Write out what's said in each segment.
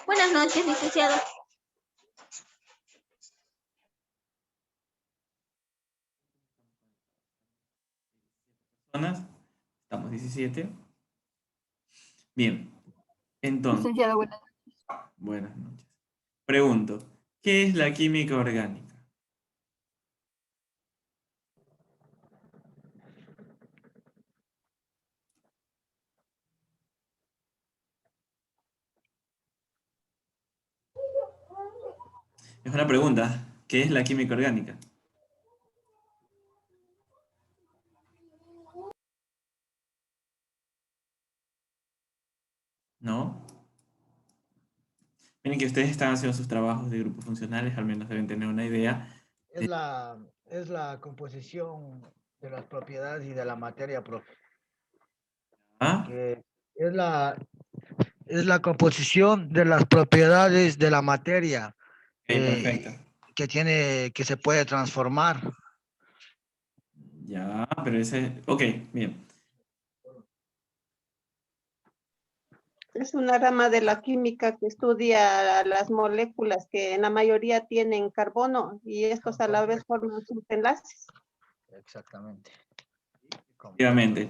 Buenas noches, licenciado. Personas, estamos 17. Bien, entonces, Licenciado, buenas noches. buenas noches. Pregunto, ¿qué es la química orgánica? Es una pregunta, ¿qué es la química orgánica? ¿No? Miren que ustedes están haciendo sus trabajos de grupos funcionales, al menos deben tener una idea. Es la composición de las propiedades y de la materia, profe. ¿Ah? Que es la composición de las propiedades de la materia Ok, perfecto. que se puede transformar. Ya, pero ese... Ok, bien. Es una rama de la química que estudia las moléculas que en la mayoría tienen carbono y estos a la vez forman sus enlaces. Exactamente. Efectivamente.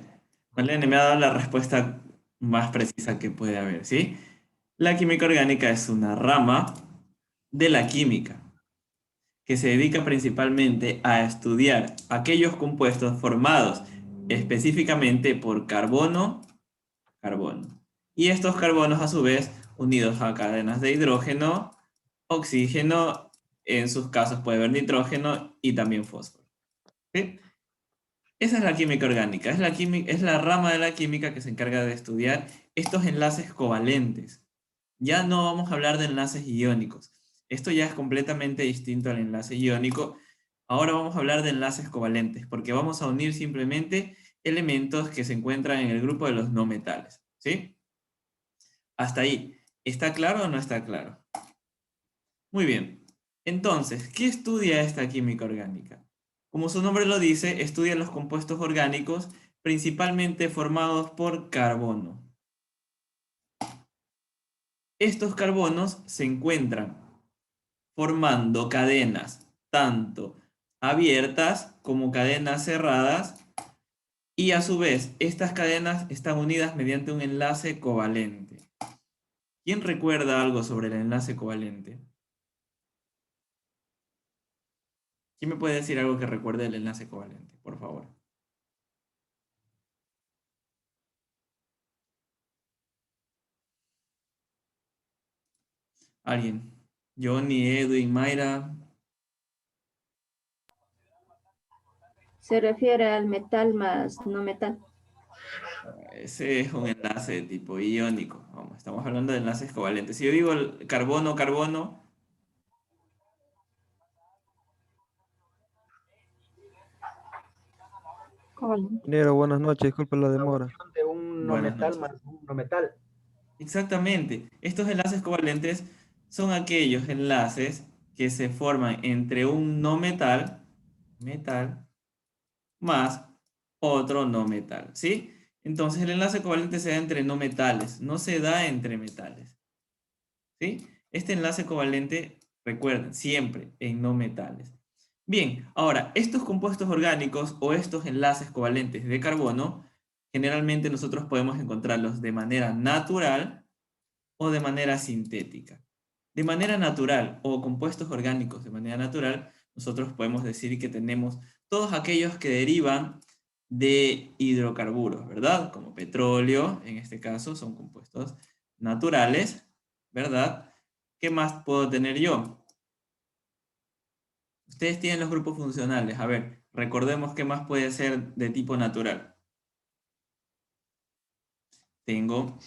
Marlene me ha dado la respuesta más precisa que puede haber, ¿sí? La química orgánica es una rama de la química que se dedica principalmente a estudiar aquellos compuestos formados específicamente por carbono, y estos carbonos a su vez unidos a cadenas de hidrógeno, oxígeno, en sus casos puede haber nitrógeno y también fósforo. ¿Sí? Esa es la química orgánica, es la rama de la química que se encarga de estudiar estos enlaces covalentes. Ya no vamos a hablar de enlaces iónicos. Esto ya es completamente distinto al enlace iónico. Ahora vamos a hablar de enlaces covalentes, porque vamos a unir simplemente elementos que se encuentran en el grupo de los no metales. ¿Sí? Hasta ahí. ¿Está claro o no está claro? Muy bien. Entonces, ¿qué estudia esta química orgánica? Como su nombre lo dice, estudia los compuestos orgánicos principalmente formados por carbono. Estos carbonos se encuentran formando cadenas tanto abiertas como cadenas cerradas y a su vez estas cadenas están unidas mediante un enlace covalente. ¿Quién recuerda algo sobre el enlace covalente? ¿Quién me puede decir algo que recuerde el enlace covalente, por favor? ¿Alguien? Johnny, Edwin, Mayra. Se refiere al metal más no metal. Ese es un enlace de tipo iónico. Vamos, estamos hablando de enlaces covalentes. Si yo digo el carbono, carbono, Ingeniero, buenas noches, disculpe la La demora. unión de un no buenas metal noches. más un no metal. Exactamente. Estos enlaces covalentes son aquellos enlaces que se forman entre un no metal, más otro no metal, ¿sí? Entonces el enlace covalente se da entre no metales, no se da entre metales, ¿sí? Este enlace covalente, recuerden, siempre en no metales. Bien, ahora, estos compuestos orgánicos o estos enlaces covalentes de carbono, generalmente nosotros podemos encontrarlos de manera natural o de manera sintética. De manera natural o compuestos orgánicos de manera natural, nosotros podemos decir que tenemos todos aquellos que derivan de hidrocarburos, ¿verdad? Como petróleo, en este caso, son compuestos naturales, ¿verdad? ¿Qué más puedo tener yo? Ustedes tienen los grupos funcionales. A ver, recordemos qué más puede ser de tipo natural. Tengo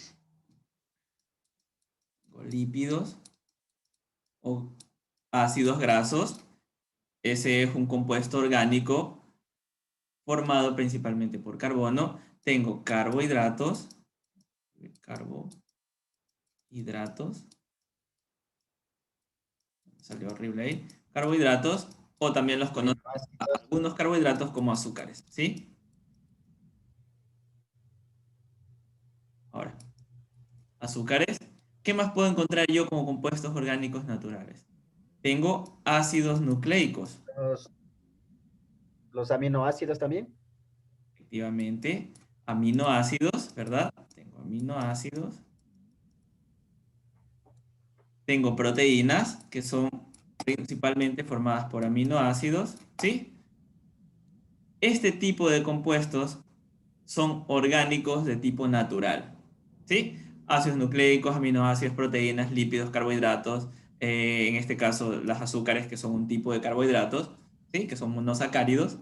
lípidos o ácidos grasos. Ese es un compuesto orgánico formado principalmente por carbono. Tengo carbohidratos, salió horrible ahí, carbohidratos, o también los conocemos algunos carbohidratos como azúcares, ¿sí? Ahora, azúcares ¿Qué más puedo encontrar yo como compuestos orgánicos naturales? Tengo ácidos nucleicos. Los aminoácidos también. Efectivamente, aminoácidos, ¿verdad? Tengo aminoácidos. Tengo proteínas, que son principalmente formadas por aminoácidos, ¿sí? Este tipo de compuestos son orgánicos de tipo natural, ¿sí? Ácidos nucleicos, aminoácidos, proteínas, lípidos, carbohidratos, en este caso las azúcares, que son un tipo de carbohidratos, ¿sí? Que son monosacáridos.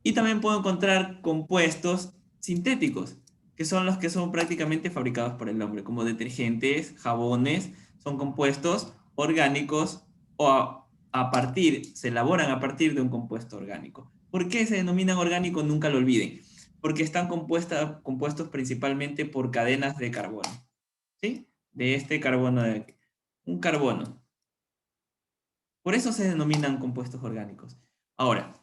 Y también puedo encontrar compuestos sintéticos, que son los que son prácticamente fabricados por el hombre, como detergentes, jabones, son compuestos orgánicos o se elaboran a partir de un compuesto orgánico. ¿Por qué se denominan orgánicos? Nunca lo olviden, porque están compuestos principalmente por cadenas de carbono, ¿sí? De este carbono de aquí. Un carbono. Por eso se denominan compuestos orgánicos. Ahora,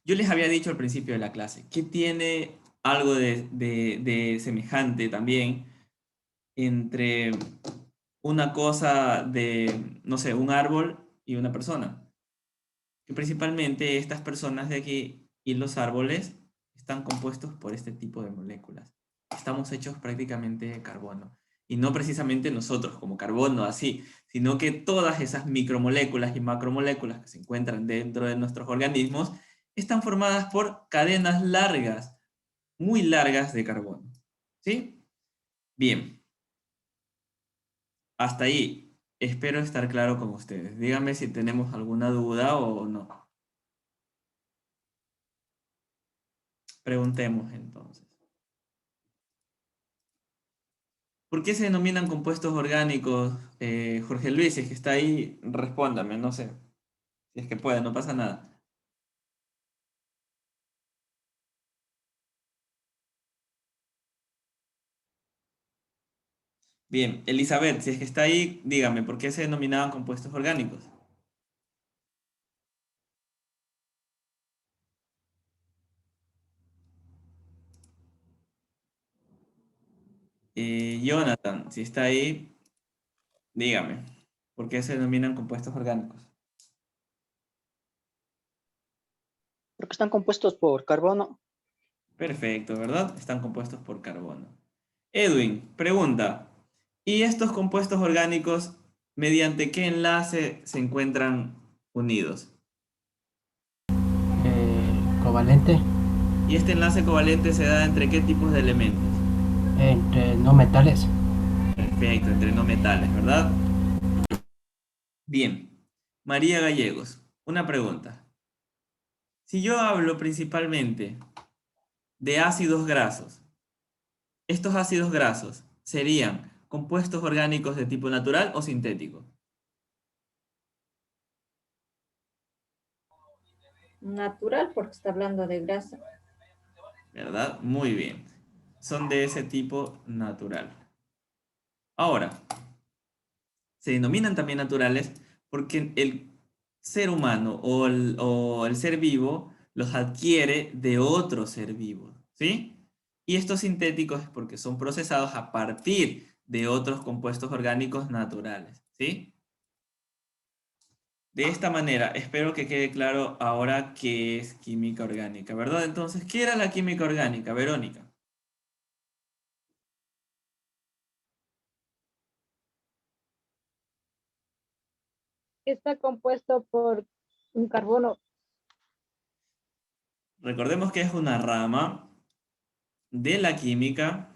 yo les había dicho al principio de la clase que tiene algo de semejante también entre una cosa de, no sé, un árbol y una persona. Que principalmente estas personas de aquí y los árboles están compuestos por este tipo de moléculas. Estamos hechos prácticamente de carbono. Y no precisamente nosotros como carbono así, sino que todas esas micromoléculas y macromoléculas que se encuentran dentro de nuestros organismos están formadas por cadenas largas, muy largas de carbono. ¿Sí? Bien. Hasta ahí. Espero estar claro con ustedes. Díganme si tenemos alguna duda o no. Preguntemos entonces. ¿Por qué se denominan compuestos orgánicos? Jorge Luis, si es que está ahí, respóndame, no sé. Si es que puede, no pasa nada. Bien, Elizabeth, si es que está ahí, dígame, ¿por qué se denominaban compuestos orgánicos? Jonathan, si está ahí, dígame, ¿por qué se denominan compuestos orgánicos? Porque están compuestos por carbono. Perfecto, ¿verdad? Están compuestos por carbono. Edwin, pregunta, ¿y estos compuestos orgánicos mediante qué enlace se encuentran unidos? Covalente ¿Y este enlace covalente se da entre qué tipos de elementos? entre no metales. Perfecto, entre no metales, ¿verdad? Bien. María Gallegos, una pregunta. Si yo hablo principalmente de ácidos grasos, ¿estos ácidos grasos serían compuestos orgánicos de tipo natural o sintético? Natural, porque está hablando de grasa. ¿Verdad? Muy bien. Son de ese tipo natural. Ahora, se denominan también naturales porque el ser humano o el ser vivo los adquiere de otro ser vivo, ¿sí? Y estos sintéticos es porque son procesados a partir de otros compuestos orgánicos naturales, ¿sí? De esta manera, espero que quede claro ahora qué es química orgánica, ¿verdad? Entonces, ¿qué era la química orgánica, Verónica? Está compuesto por un carbono. Recordemos que es una rama de la química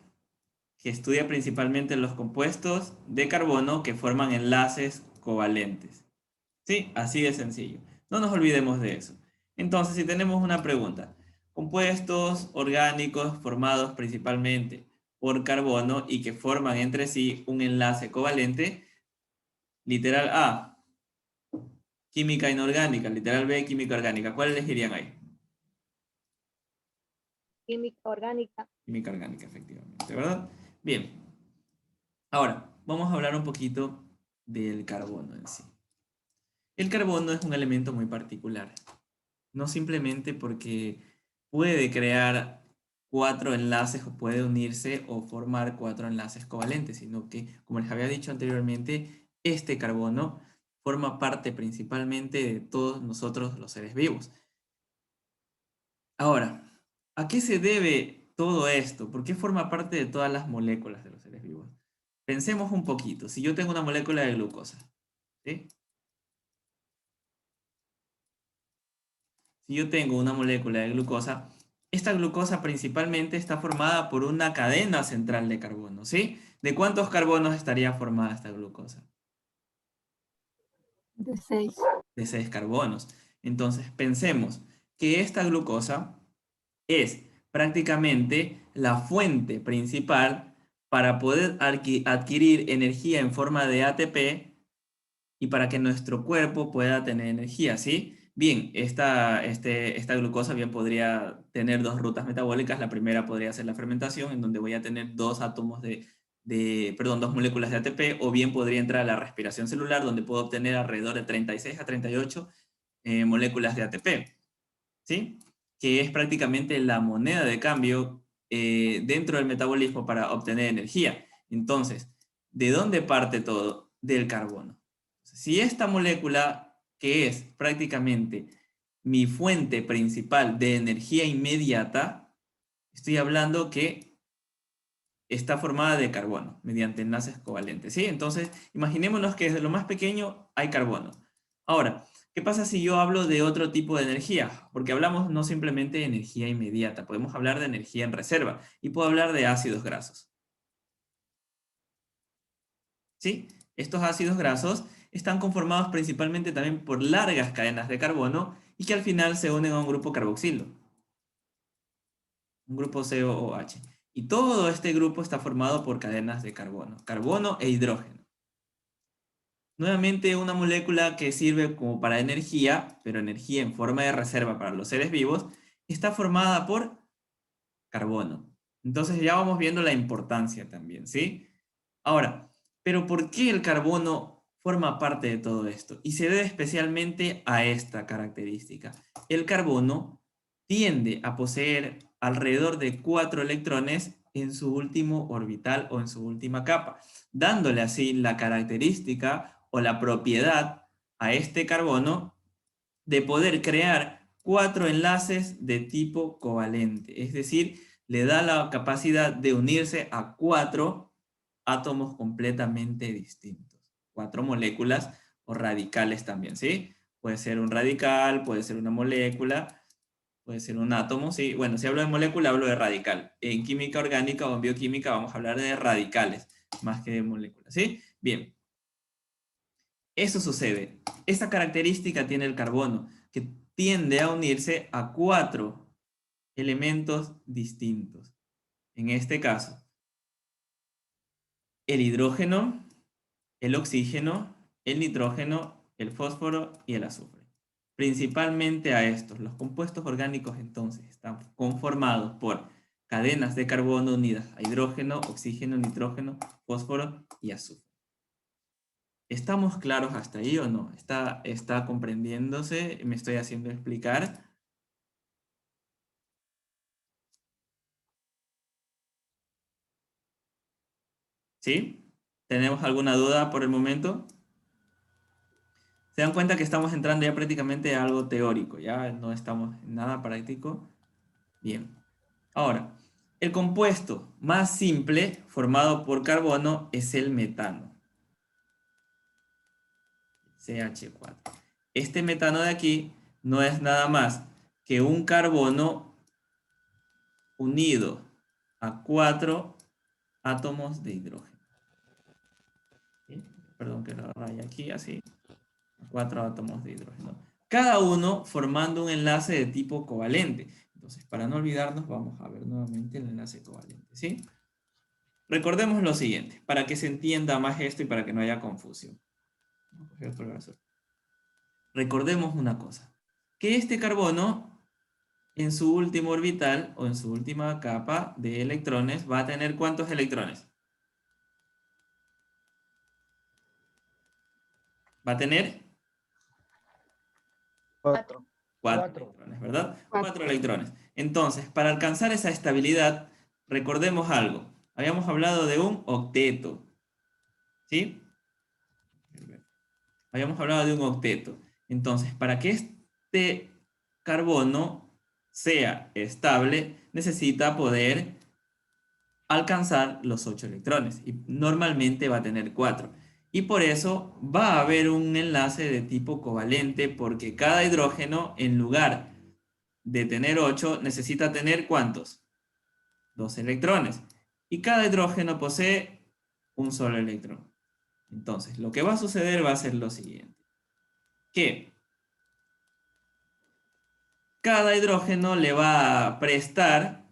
que estudia principalmente los compuestos de carbono que forman enlaces covalentes. Sí, así de sencillo. No nos olvidemos de eso. Entonces, si tenemos una pregunta, compuestos orgánicos formados principalmente por carbono y que forman entre sí un enlace covalente, literal A, química inorgánica, literal B, química orgánica. ¿Cuál elegirían ahí? Química orgánica. Química orgánica, efectivamente, ¿verdad? Bien. Ahora, vamos a hablar un poquito del carbono en sí. El carbono es un elemento muy particular. No simplemente porque puede crear 4 enlaces o puede unirse o formar 4 enlaces covalentes, sino que, como les había dicho anteriormente, este carbono forma parte principalmente de todos nosotros los seres vivos. Ahora, ¿a qué se debe todo esto? ¿Por qué forma parte de todas las moléculas de los seres vivos? Pensemos un poquito. Si yo tengo una molécula de glucosa, ¿sí? Si yo tengo una molécula de glucosa, esta glucosa principalmente está formada por una cadena central de carbono, ¿sí? ¿De cuántos carbonos estaría formada esta glucosa? De 6. De 6 carbonos. Entonces, pensemos que esta glucosa es prácticamente la fuente principal para poder adquirir energía en forma de ATP y para que nuestro cuerpo pueda tener energía, ¿sí? Bien, esta glucosa bien podría tener dos rutas metabólicas. La primera podría ser la fermentación, en donde voy a tener dos moléculas de ATP, o bien podría entrar a la respiración celular, donde puedo obtener alrededor de 36 a 38 moléculas de ATP, ¿sí? Que es prácticamente la moneda de cambio dentro del metabolismo para obtener energía. Entonces, ¿de dónde parte todo? Del carbono. Si esta molécula, que es prácticamente mi fuente principal de energía inmediata, estoy hablando que está formada de carbono mediante enlaces covalentes, ¿sí? Entonces, imaginémonos que desde lo más pequeño hay carbono. Ahora, ¿qué pasa si yo hablo de otro tipo de energía? Porque hablamos no simplemente de energía inmediata, podemos hablar de energía en reserva y puedo hablar de ácidos grasos. ¿Sí? Estos ácidos grasos están conformados principalmente también por largas cadenas de carbono y que al final se unen a un grupo carboxilo, un grupo COOH. Y todo este grupo está formado por cadenas de carbono e hidrógeno. Nuevamente una molécula que sirve como para energía, pero energía en forma de reserva para los seres vivos, está formada por carbono. Entonces ya vamos viendo la importancia también, ¿sí? Ahora, ¿pero por qué el carbono forma parte de todo esto? Y se debe especialmente a esta característica. El carbono tiende a poseer alrededor de 4 electrones en su último orbital o en su última capa, dándole así la característica o la propiedad a este carbono de poder crear 4 enlaces de tipo covalente. Es decir, le da la capacidad de unirse a 4 átomos completamente distintos. 4 moléculas o radicales también, ¿sí? Puede ser un radical, puede ser una molécula, puede ser un átomo, ¿sí? Bueno, si hablo de molécula, hablo de radical. En química orgánica o en bioquímica vamos a hablar de radicales, más que de moléculas, ¿sí? Bien. Eso sucede. Esa característica tiene el carbono, que tiende a unirse a 4 elementos distintos. En este caso, el hidrógeno, el oxígeno, el nitrógeno, el fósforo y el azufre. Principalmente a estos, los compuestos orgánicos entonces están conformados por cadenas de carbono unidas a hidrógeno, oxígeno, nitrógeno, fósforo y azufre. ¿Estamos claros hasta ahí o no? ¿Está comprendiéndose? ¿Me estoy haciendo explicar? ¿Sí? ¿Tenemos alguna duda por el momento? Se dan cuenta que estamos entrando ya prácticamente a algo teórico, ya no estamos en nada práctico. Bien. Ahora, el compuesto más simple formado por carbono es el metano. CH4. Este metano de aquí no es nada más que un carbono unido a 4 átomos de hidrógeno. ¿Sí? Perdón que lo raya aquí, así. 4 átomos de hidrógeno. Cada uno formando un enlace de tipo covalente. Entonces, para no olvidarnos, vamos a ver nuevamente el enlace covalente, ¿sí? Recordemos lo siguiente, para que se entienda más esto y para que no haya confusión. Recordemos una cosa, que este carbono en su último orbital o en su última capa de electrones va a tener ¿cuántos electrones? Va a tener 4. 4 electrones, ¿verdad? 4 electrones. Entonces, para alcanzar esa estabilidad, recordemos algo. Habíamos hablado de un octeto. ¿Sí? Habíamos hablado de un octeto. Entonces, para que este carbono sea estable, necesita poder alcanzar los 8 electrones. Y normalmente va a tener 4. Y por eso va a haber un enlace de tipo covalente, porque cada hidrógeno, en lugar de tener 8, necesita tener ¿cuántos? 2 electrones. Y cada hidrógeno posee un solo electrón. Entonces, lo que va a suceder va a ser lo siguiente. Que cada hidrógeno le va a prestar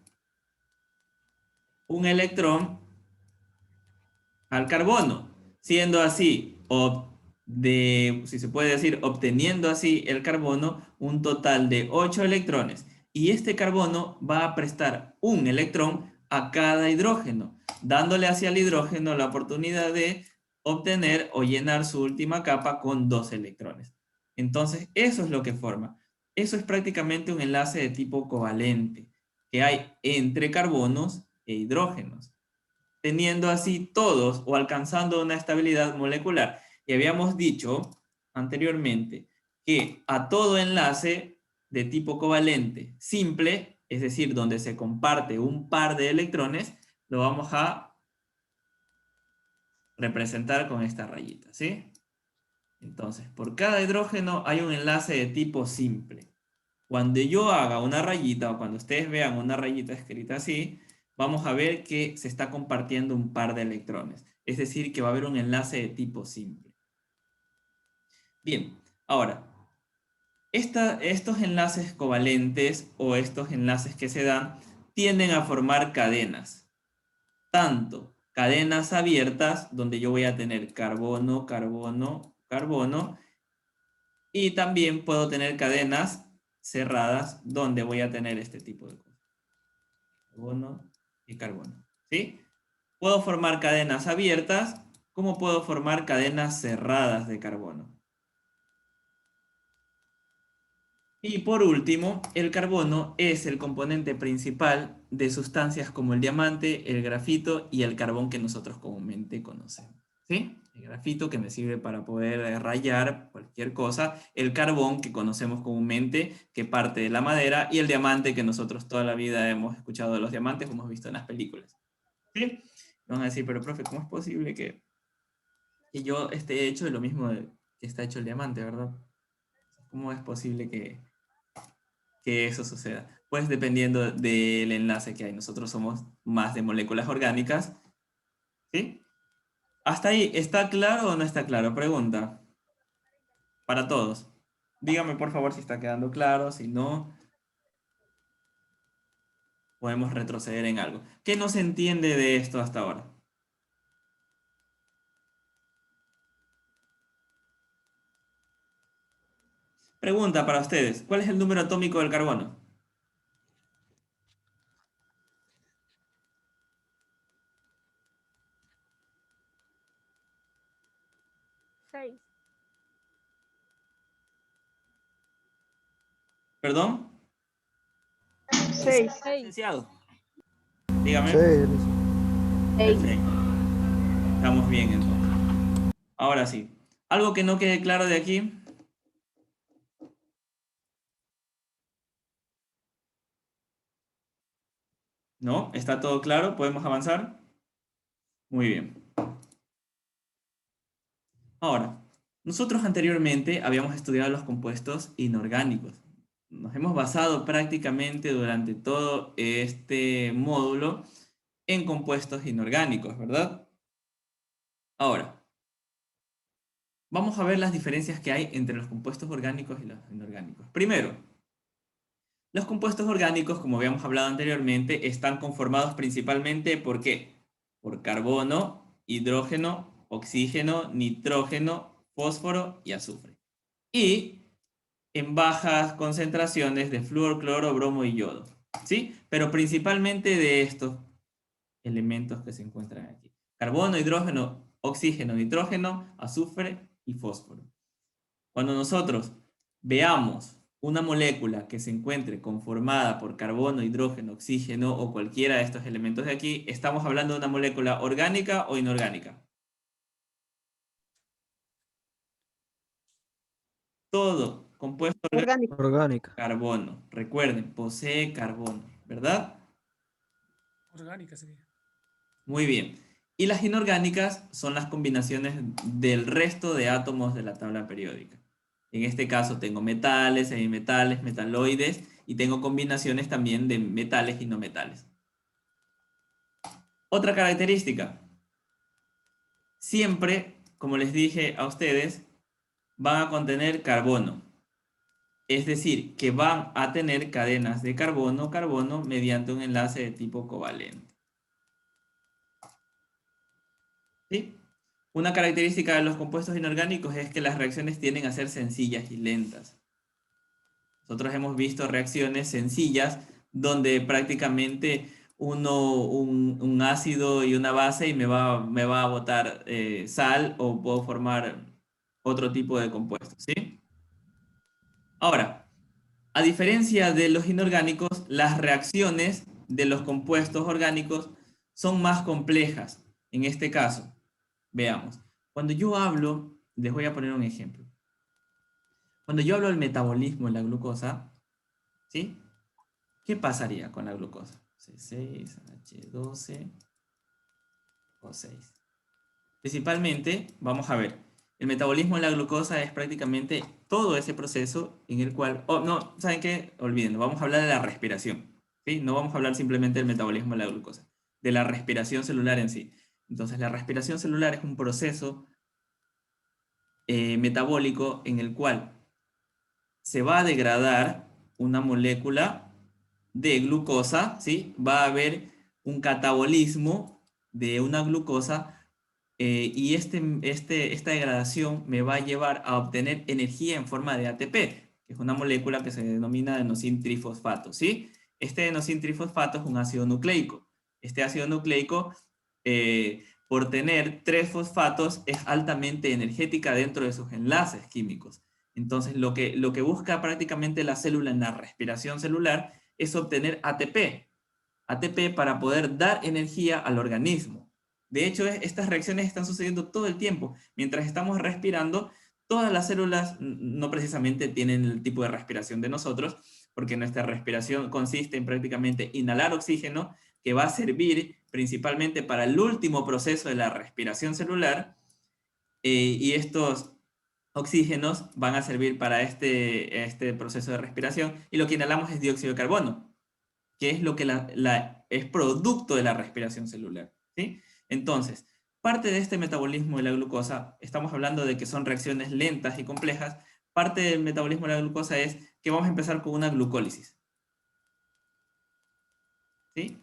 un electrón al carbono, siendo así, si se puede decir, obteniendo así el carbono un total de 8 electrones. Y este carbono va a prestar un electrón a cada hidrógeno, dándole hacia el hidrógeno la oportunidad de obtener o llenar su última capa con 2 electrones. Entonces, eso es lo que forma. Eso es prácticamente un enlace de tipo covalente que hay entre carbonos e hidrógenos, teniendo así todos o alcanzando una estabilidad molecular. Y habíamos dicho anteriormente que a todo enlace de tipo covalente simple, es decir, donde se comparte un par de electrones, lo vamos a representar con esta rayita, ¿sí? Entonces, por cada hidrógeno hay un enlace de tipo simple. Cuando yo haga una rayita, o cuando ustedes vean una rayita escrita así, vamos a ver que se está compartiendo un par de electrones. Es decir, que va a haber un enlace de tipo simple. Bien, ahora, estos enlaces covalentes o estos enlaces que se dan tienden a formar cadenas. Tanto cadenas abiertas, donde yo voy a tener carbono, carbono, carbono, y también puedo tener cadenas cerradas, donde voy a tener este tipo de cosas. Carbono y carbono, ¿sí? Puedo formar cadenas abiertas, como puedo formar cadenas cerradas de carbono. Y por último, el carbono es el componente principal de sustancias como el diamante, el grafito y el carbón que nosotros comúnmente conocemos, ¿sí? El grafito que me sirve para poder rayar cualquier cosa, el carbón que conocemos comúnmente que parte de la madera y el diamante que nosotros toda la vida hemos escuchado de los diamantes, hemos visto en las películas, ¿sí? Van a decir, pero profe, ¿cómo es posible que yo esté hecho de lo mismo que está hecho el diamante, verdad? ¿Cómo es posible que eso suceda? Pues dependiendo del enlace que hay. Nosotros somos más de moléculas orgánicas, ¿sí? ¿Hasta ahí está claro o no está claro? Pregunta. Para todos. Dígame por favor si está quedando claro, si no, podemos retroceder en algo. ¿Qué no se entiende de esto hasta ahora? Pregunta para ustedes. ¿Cuál es el número atómico del carbono? ¿Perdón? 6. Licenciado. Dígame. 6. Perfecto. Estamos bien entonces. Ahora sí. ¿Algo que no quede claro de aquí? ¿No? ¿Está todo claro? ¿Podemos avanzar? Muy bien. Ahora, nosotros anteriormente habíamos estudiado los compuestos inorgánicos. Nos hemos basado prácticamente durante todo este módulo en compuestos inorgánicos, ¿verdad? Ahora, vamos a ver las diferencias que hay entre los compuestos orgánicos y los inorgánicos. Primero, los compuestos orgánicos, como habíamos hablado anteriormente, están conformados principalmente ¿por qué? Por carbono, hidrógeno, oxígeno, nitrógeno, fósforo y azufre. Y en bajas concentraciones de flúor, cloro, bromo y yodo, ¿sí? Pero principalmente de estos elementos que se encuentran aquí. Carbono, hidrógeno, oxígeno, nitrógeno, azufre y fósforo. Cuando nosotros veamos una molécula que se encuentre conformada por carbono, hidrógeno, oxígeno o cualquiera de estos elementos de aquí, ¿estamos hablando de una molécula orgánica o inorgánica? Todo compuesto orgánico, Orgánico. Orgánica. carbono. Recuerden, posee carbono, ¿verdad? Orgánica sería. Muy bien. Y las inorgánicas son las combinaciones del resto de átomos de la tabla periódica. En este caso tengo metales, semimetales, metaloides y tengo combinaciones también de metales y no metales. Otra característica. Siempre, como les dije a ustedes, van a contener carbono. Es decir, que van a tener cadenas de carbono-carbono mediante un enlace de tipo covalente. ¿Sí? Una característica de los compuestos inorgánicos es que las reacciones tienden a ser sencillas y lentas. Nosotros hemos visto reacciones sencillas donde prácticamente un ácido y una base y me va a botar sal o puedo formar otro tipo de compuestos, ¿sí? Ahora, a diferencia de los inorgánicos, las reacciones de los compuestos orgánicos son más complejas. En este caso, veamos. Cuando yo hablo, les voy a poner un ejemplo. Cuando yo hablo del metabolismo de la glucosa, ¿sí? ¿Qué pasaría con la glucosa? C6, H12, O6. Principalmente, vamos a ver, el metabolismo de la glucosa es prácticamente todo ese proceso en el cual, no, ¿saben qué? Olvídenlo, vamos a hablar de la respiración, ¿sí? No vamos a hablar simplemente del metabolismo de la glucosa, de la respiración celular en sí. Entonces, la respiración celular es un proceso metabólico en el cual se va a degradar una molécula de glucosa, ¿sí? Va a haber un catabolismo de una glucosa y esta degradación me va a llevar a obtener energía en forma de ATP, que es una molécula que se denomina adenosin-trifosfato, ¿sí? Este adenosin-trifosfato es un ácido nucleico. Este ácido nucleico, por tener 3 fosfatos, es altamente energética dentro de sus enlaces químicos. Entonces, lo que busca prácticamente la célula en la respiración celular es obtener ATP. ATP para poder dar energía al organismo. De hecho, estas reacciones están sucediendo todo el tiempo. Mientras estamos respirando, todas las células no precisamente tienen el tipo de respiración de nosotros, porque nuestra respiración consiste en prácticamente inhalar oxígeno, que va a servir principalmente para el último proceso de la respiración celular, y estos oxígenos van a servir para este proceso de respiración, y lo que inhalamos es dióxido de carbono, que es lo que es producto de la respiración celular, ¿sí? Entonces, parte de este metabolismo de la glucosa, estamos hablando de que son reacciones lentas y complejas, parte del metabolismo de la glucosa es que vamos a empezar con una glucólisis, ¿sí?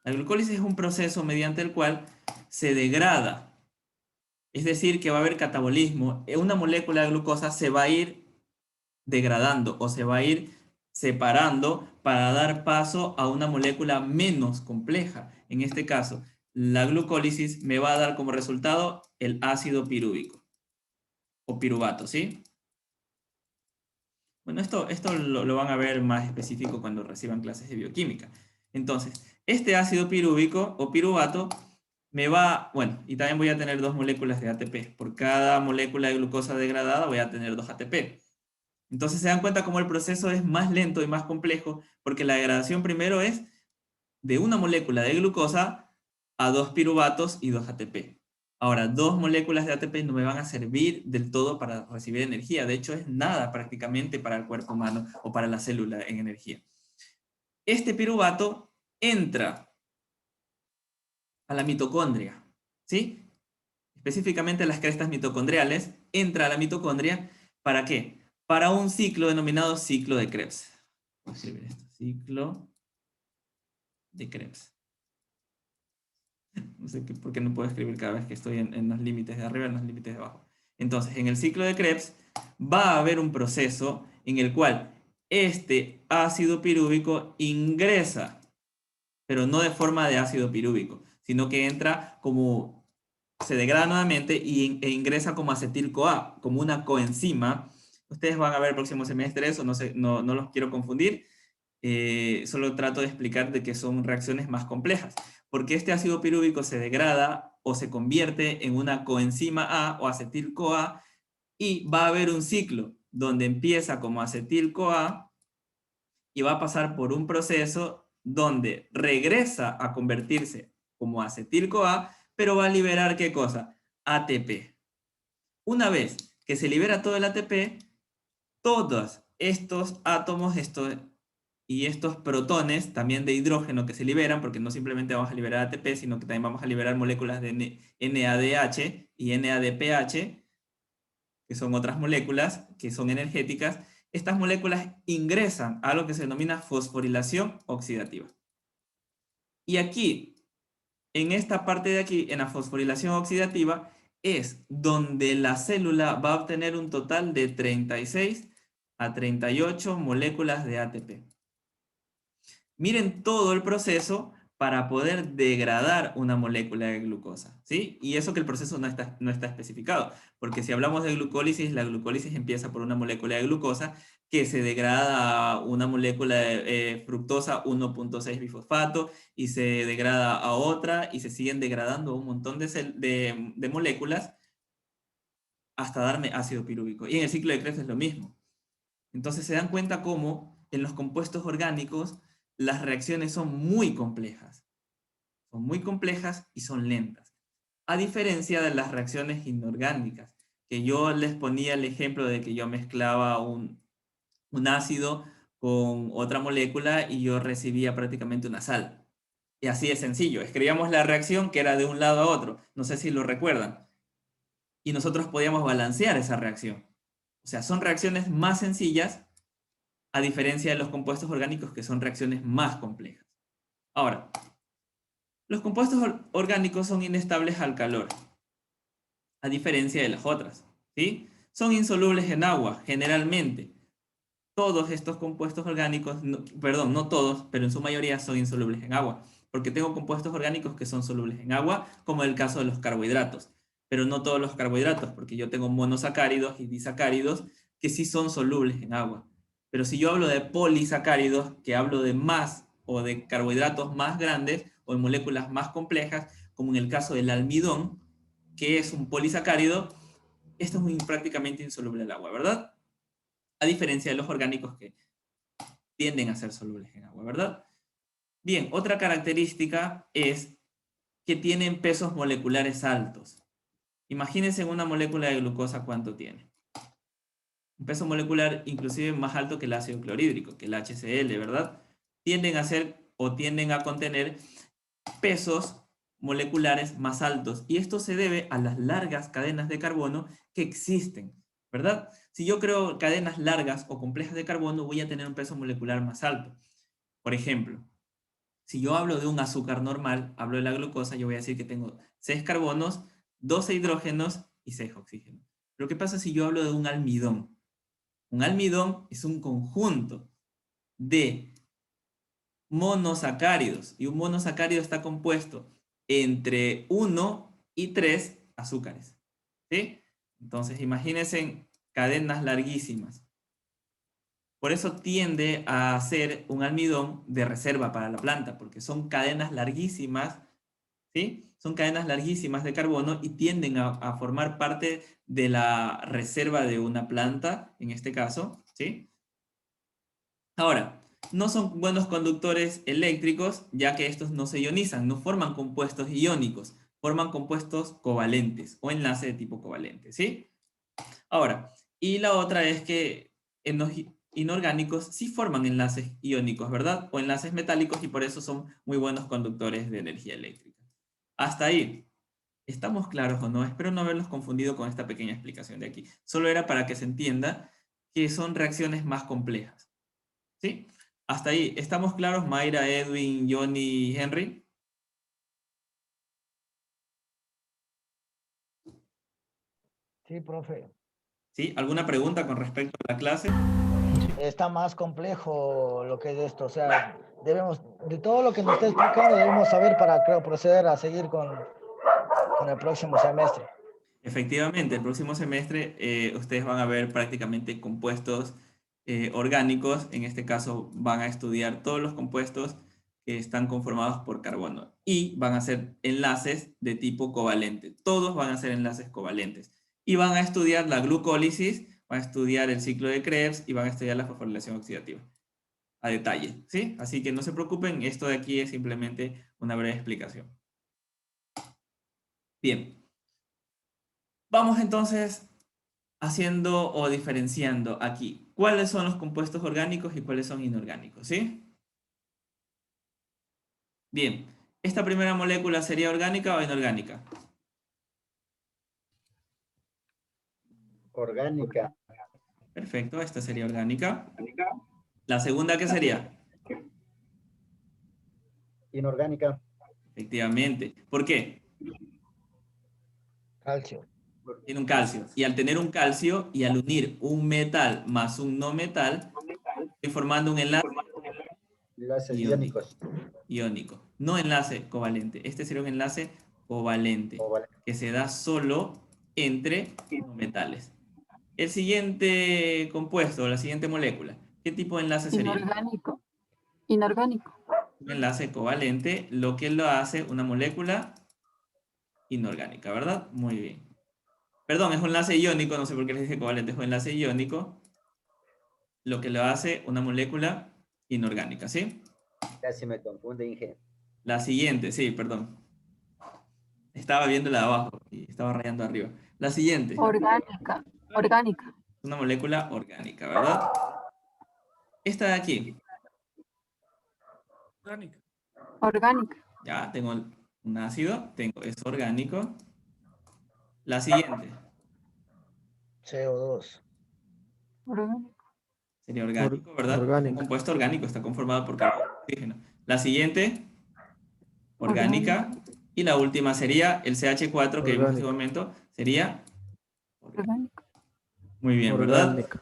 La glucólisis es un proceso mediante el cual se degrada, es decir, que va a haber catabolismo. Una molécula de glucosa se va a ir degradando o se va a ir separando para dar paso a una molécula menos compleja. En este caso, la glucólisis me va a dar como resultado el ácido pirúvico o piruvato, ¿sí? Bueno, esto lo van a ver más específico cuando reciban clases de bioquímica. Entonces, este ácido pirúvico o piruvato me va, bueno, y también voy a tener 2 moléculas de ATP. Por cada molécula de glucosa degradada voy a tener 2 ATP. Entonces se dan cuenta cómo el proceso es más lento y más complejo, porque la degradación primero es de una molécula de glucosa a 2 piruvatos y 2 ATP. Ahora, 2 moléculas de ATP no me van a servir del todo para recibir energía. De hecho, es nada prácticamente para el cuerpo humano o para la célula en energía. Este piruvato entra a la mitocondria, ¿sí? Específicamente las crestas mitocondriales, entra a la mitocondria, ¿para qué? Para un ciclo denominado ciclo de Krebs. Voy a escribir esto, ciclo de Krebs. No sé por qué no puedo escribir cada vez que estoy en los límites de arriba y en los límites de abajo. Entonces, en el ciclo de Krebs va a haber un proceso en el cual este ácido pirúvico ingresa, pero no de forma de ácido pirúvico, sino que entra se degrada nuevamente e ingresa como acetil-CoA, como una coenzima Ustedes van a ver el próximo semestre eso, no, sé, no los quiero confundir. Solo trato de explicar de que son reacciones más complejas. Porque este ácido pirúvico se degrada o se convierte en una coenzima A o acetil-CoA, y va a haber un ciclo donde empieza como acetil-CoA y va a pasar por un proceso donde regresa a convertirse como acetil-CoA, pero va a liberar ¿qué cosa? ATP. Una vez que se libera todo el ATP, todos estos átomos y estos protones también de hidrógeno que se liberan, porque no simplemente vamos a liberar ATP, sino que también vamos a liberar moléculas de NADH y NADPH, que son otras moléculas que son energéticas. Estas moléculas ingresan a lo que se denomina fosforilación oxidativa. Y aquí, en esta parte de aquí, en la fosforilación oxidativa, es donde la célula va a obtener un total de 36 a 38 moléculas de ATP. Miren todo el proceso para poder degradar una molécula de glucosa, ¿sí? Y eso que el proceso no está especificado, porque si hablamos de glucólisis, la glucólisis empieza por una molécula de glucosa que se degrada a una molécula de fructosa 1.6 bifosfato y se degrada a otra y se siguen degradando un montón de moléculas hasta darme ácido pirúvico. Y en el ciclo de Krebs es lo mismo. Entonces se dan cuenta cómo en los compuestos orgánicos las reacciones son muy complejas. Son muy complejas y son lentas. A diferencia de las reacciones inorgánicas, que yo les ponía el ejemplo de que yo mezclaba un ácido con otra molécula y yo recibía prácticamente una sal. Y así de sencillo. Escribíamos la reacción que era de un lado a otro. No sé si lo recuerdan. Y nosotros podíamos balancear esa reacción. O sea, son reacciones más sencillas a diferencia de los compuestos orgánicos que son reacciones más complejas. Ahora, los compuestos orgánicos son inestables al calor, a diferencia de las otras, ¿sí? Son insolubles en agua, generalmente. Todos estos compuestos orgánicos, no todos, pero en su mayoría son insolubles en agua, porque tengo compuestos orgánicos que son solubles en agua, como en el caso de los carbohidratos, pero no todos los carbohidratos, porque yo tengo monosacáridos y disacáridos que sí son solubles en agua. Pero si yo hablo de polisacáridos, que hablo de más o de carbohidratos más grandes o de moléculas más complejas, como en el caso del almidón, que es un polisacárido, esto es prácticamente insoluble al agua, ¿verdad? A diferencia de los orgánicos que tienden a ser solubles en agua, ¿verdad? Bien, otra característica es que tienen pesos moleculares altos. Imagínense en una molécula de glucosa cuánto tiene. Un peso molecular inclusive más alto que el ácido clorhídrico, que el HCl, ¿verdad? Tienden a contener pesos moleculares más altos. Y esto se debe a las largas cadenas de carbono que existen, ¿verdad? Si yo creo cadenas largas o complejas de carbono, voy a tener un peso molecular más alto. Por ejemplo, si yo hablo de un azúcar normal, hablo de la glucosa, yo voy a decir que tengo 6 carbonos, 12 hidrógenos y 6 oxígenos. Pero ¿qué pasa si yo hablo de un almidón? Un almidón es un conjunto de monosacáridos, y un monosacárido está compuesto entre 1 y 3 azúcares, ¿sí? Entonces imagínense cadenas larguísimas. Por eso tiende a ser un almidón de reserva para la planta, porque son cadenas larguísimas, ¿sí? Son cadenas larguísimas de carbono y tienden a formar parte de la reserva de una planta, en este caso, ¿sí? Ahora, no son buenos conductores eléctricos, ya que estos no se ionizan, no forman compuestos iónicos, forman compuestos covalentes o enlace de tipo covalente, ¿sí? Ahora, y la otra es que en los inorgánicos sí forman enlaces iónicos, ¿verdad? O enlaces metálicos, y por eso son muy buenos conductores de energía eléctrica. Hasta ahí, ¿estamos claros o no? Espero no haberlos confundido con esta pequeña explicación de aquí. Solo era para que se entienda que son reacciones más complejas, ¿sí? Hasta ahí, ¿estamos claros, Mayra, Edwin, Johnny y Henry? Sí, profe. ¿Sí? ¿Alguna pregunta con respecto a la clase? Está más complejo lo que es esto. O sea, debemos, de todo lo que nos está explicando, debemos saber para, creo, proceder a seguir con el próximo semestre. Efectivamente, el próximo semestre ustedes van a ver prácticamente compuestos orgánicos. En este caso van a estudiar todos los compuestos que están conformados por carbono y van a ser enlaces de tipo covalente. Todos van a ser enlaces covalentes. Y van a estudiar la glucólisis, van a estudiar el ciclo de Krebs y van a estudiar la fosforilación oxidativa a detalle, ¿sí? Así que no se preocupen, esto de aquí es simplemente una breve explicación. Bien. Vamos entonces haciendo o diferenciando aquí cuáles son los compuestos orgánicos y cuáles son inorgánicos, ¿sí? Bien, ¿esta primera molécula sería orgánica o inorgánica? Orgánica. Perfecto, esta sería orgánica. ¿La segunda qué sería? Inorgánica. Efectivamente. ¿Por qué? Calcio. Tiene un calcio. Y al tener un calcio y al unir un metal más un no metal, estoy formando un enlace Enlaces iónico. iónicos. Iónico. No enlace covalente. Este sería un enlace covalente, que se da solo entre no metales. El siguiente compuesto, la siguiente molécula, ¿qué tipo de enlace sería? Inorgánico. Inorgánico. Un enlace covalente, lo que lo hace una molécula inorgánica, ¿verdad? Muy bien. Perdón, es un enlace iónico, no sé por qué les dije covalente, es un enlace iónico, lo que lo hace una molécula inorgánica, ¿sí? Casi me confunde, Inge. La siguiente, sí, perdón. Estaba viendo la de abajo y estaba rayando arriba. La siguiente. Orgánica. Orgánica. Una molécula orgánica, ¿verdad? Esta de aquí. Orgánica. Orgánica. Ya, tengo un ácido, es orgánico. La siguiente. CO2. Orgánico. Sería orgánico, ¿verdad? orgánica. Un compuesto orgánico está conformado por carbono y oxígeno. La siguiente. Orgánica. Y la última sería el CH4 que vimos en este momento. Sería Orgánico. muy bien, ¿verdad? Orgánica.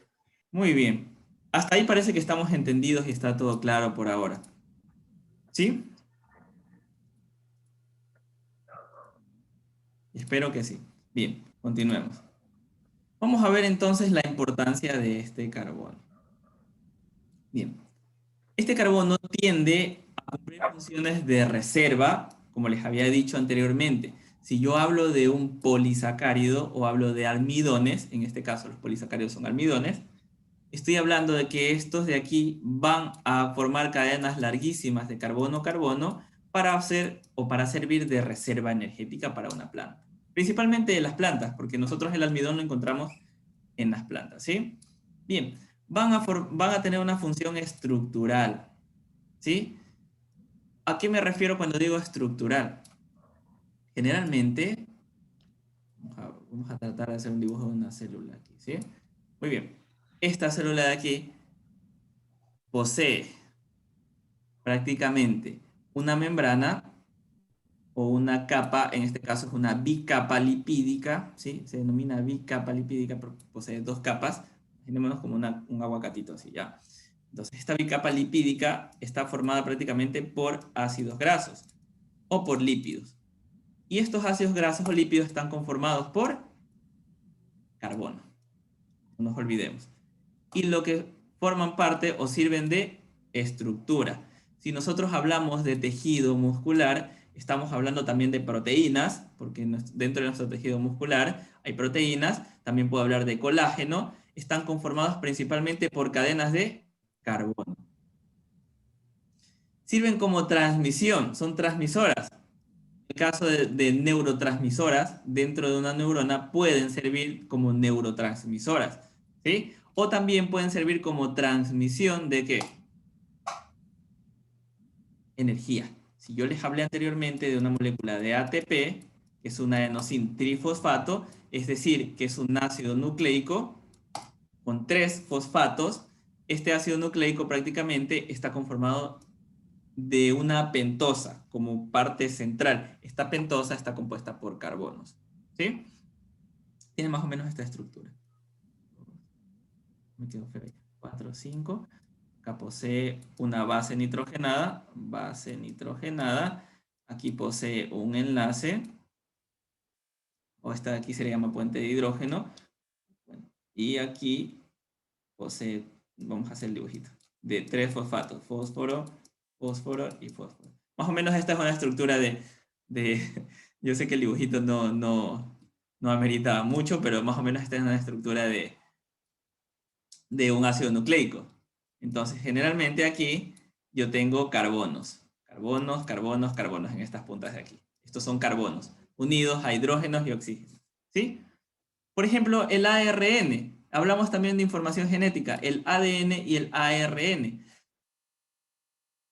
Muy bien. Hasta ahí parece que estamos entendidos y está todo claro por ahora. ¿Sí? Espero que sí. Bien, continuemos. Vamos a ver entonces la importancia de este carbono. Bien. Este carbono tiende a cumplir funciones de reserva, como les había dicho anteriormente. Si yo hablo de un polisacárido o hablo de almidones, en este caso los polisacáridos son almidones, estoy hablando de que estos de aquí van a formar cadenas larguísimas de carbono-carbono para hacer o para servir de reserva energética para una planta. Principalmente de las plantas, porque nosotros el almidón lo encontramos en las plantas, ¿sí? Bien, van a tener una función estructural, ¿sí? ¿A qué me refiero cuando digo estructural? Generalmente, vamos a tratar de hacer un dibujo de una célula aquí, ¿sí? Muy bien. Esta célula de aquí posee prácticamente una membrana o una capa, en este caso es una bicapa lipídica, ¿sí? Se denomina bicapa lipídica porque posee dos capas, imaginémonos como un aguacatito así, ¿ya? Entonces, esta bicapa lipídica está formada prácticamente por ácidos grasos o por lípidos. Y estos ácidos grasos o lípidos están conformados por carbono. No nos olvidemos. Y lo que forman parte o sirven de estructura. Si nosotros hablamos de tejido muscular, estamos hablando también de proteínas, porque dentro de nuestro tejido muscular hay proteínas, también puedo hablar de colágeno, están conformados principalmente por cadenas de carbono. Sirven como transmisión, son transmisoras. En el caso de neurotransmisoras, dentro de una neurona pueden servir como neurotransmisoras, ¿sí? O también pueden servir como transmisión de ¿qué? Energía. Si yo les hablé anteriormente de una molécula de ATP, que es un adenosin trifosfato, es decir, que es un ácido nucleico con 3 fosfatos, este ácido nucleico prácticamente está conformado de una pentosa como parte central. Esta pentosa está compuesta por carbonos, ¿sí? Tiene más o menos esta estructura. Me quedo feo ahí. 4, 5. Acá posee una base nitrogenada. Base nitrogenada. Aquí posee un enlace o esta de aquí se le llama puente de hidrógeno. Bueno, y aquí posee, vamos a hacer el dibujito, de 3 fosfatos, fósforo, fósforo y fósforo. Más o menos esta es una estructura de yo sé que el dibujito no amerita mucho, pero más o menos esta es una estructura de un ácido nucleico. Entonces, generalmente aquí yo tengo carbonos. Carbonos, carbonos, carbonos en estas puntas de aquí. Estos son carbonos, unidos a hidrógenos y oxígenos. ¿Sí? Por ejemplo, el ARN. Hablamos también de información genética, el ADN y el ARN.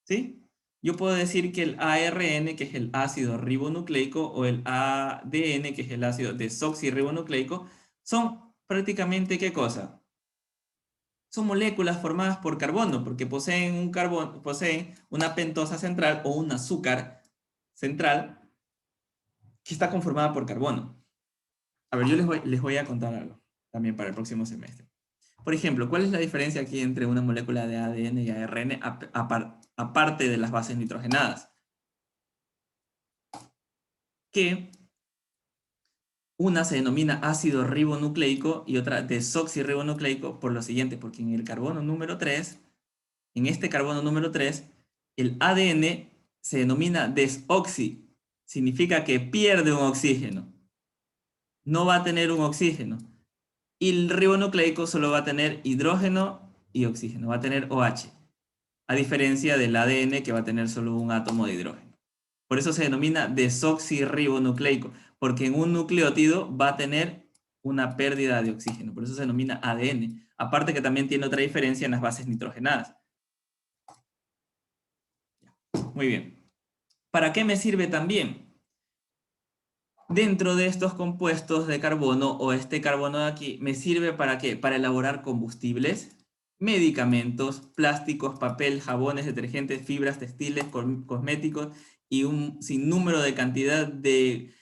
¿Sí? Yo puedo decir que el ARN, que es el ácido ribonucleico, o el ADN, que es el ácido desoxirribonucleico, son prácticamente, ¿qué cosa? Son moléculas formadas por carbono, porque poseen poseen una pentosa central o un azúcar central que está conformada por carbono. A ver, yo les voy a contar algo también para el próximo semestre. Por ejemplo, ¿cuál es la diferencia aquí entre una molécula de ADN y ARN aparte de las bases nitrogenadas? Que una se denomina ácido ribonucleico y otra desoxirribonucleico por lo siguiente, porque en el carbono número 3, en este carbono número 3, el ADN se denomina desoxi, significa que pierde un oxígeno, no va a tener un oxígeno, y el ribonucleico solo va a tener hidrógeno y oxígeno, va a tener OH, a diferencia del ADN que va a tener solo un átomo de hidrógeno. Por eso se denomina desoxirribonucleico, porque en un nucleótido va a tener una pérdida de oxígeno, por eso se denomina ADN. Aparte que también tiene otra diferencia en las bases nitrogenadas. Muy bien. ¿Para qué me sirve también? Dentro de estos compuestos de carbono, o este carbono de aquí, ¿me sirve para qué? Para elaborar combustibles, medicamentos, plásticos, papel, jabones, detergentes, fibras, textiles, cosméticos y un sinnúmero de cantidad de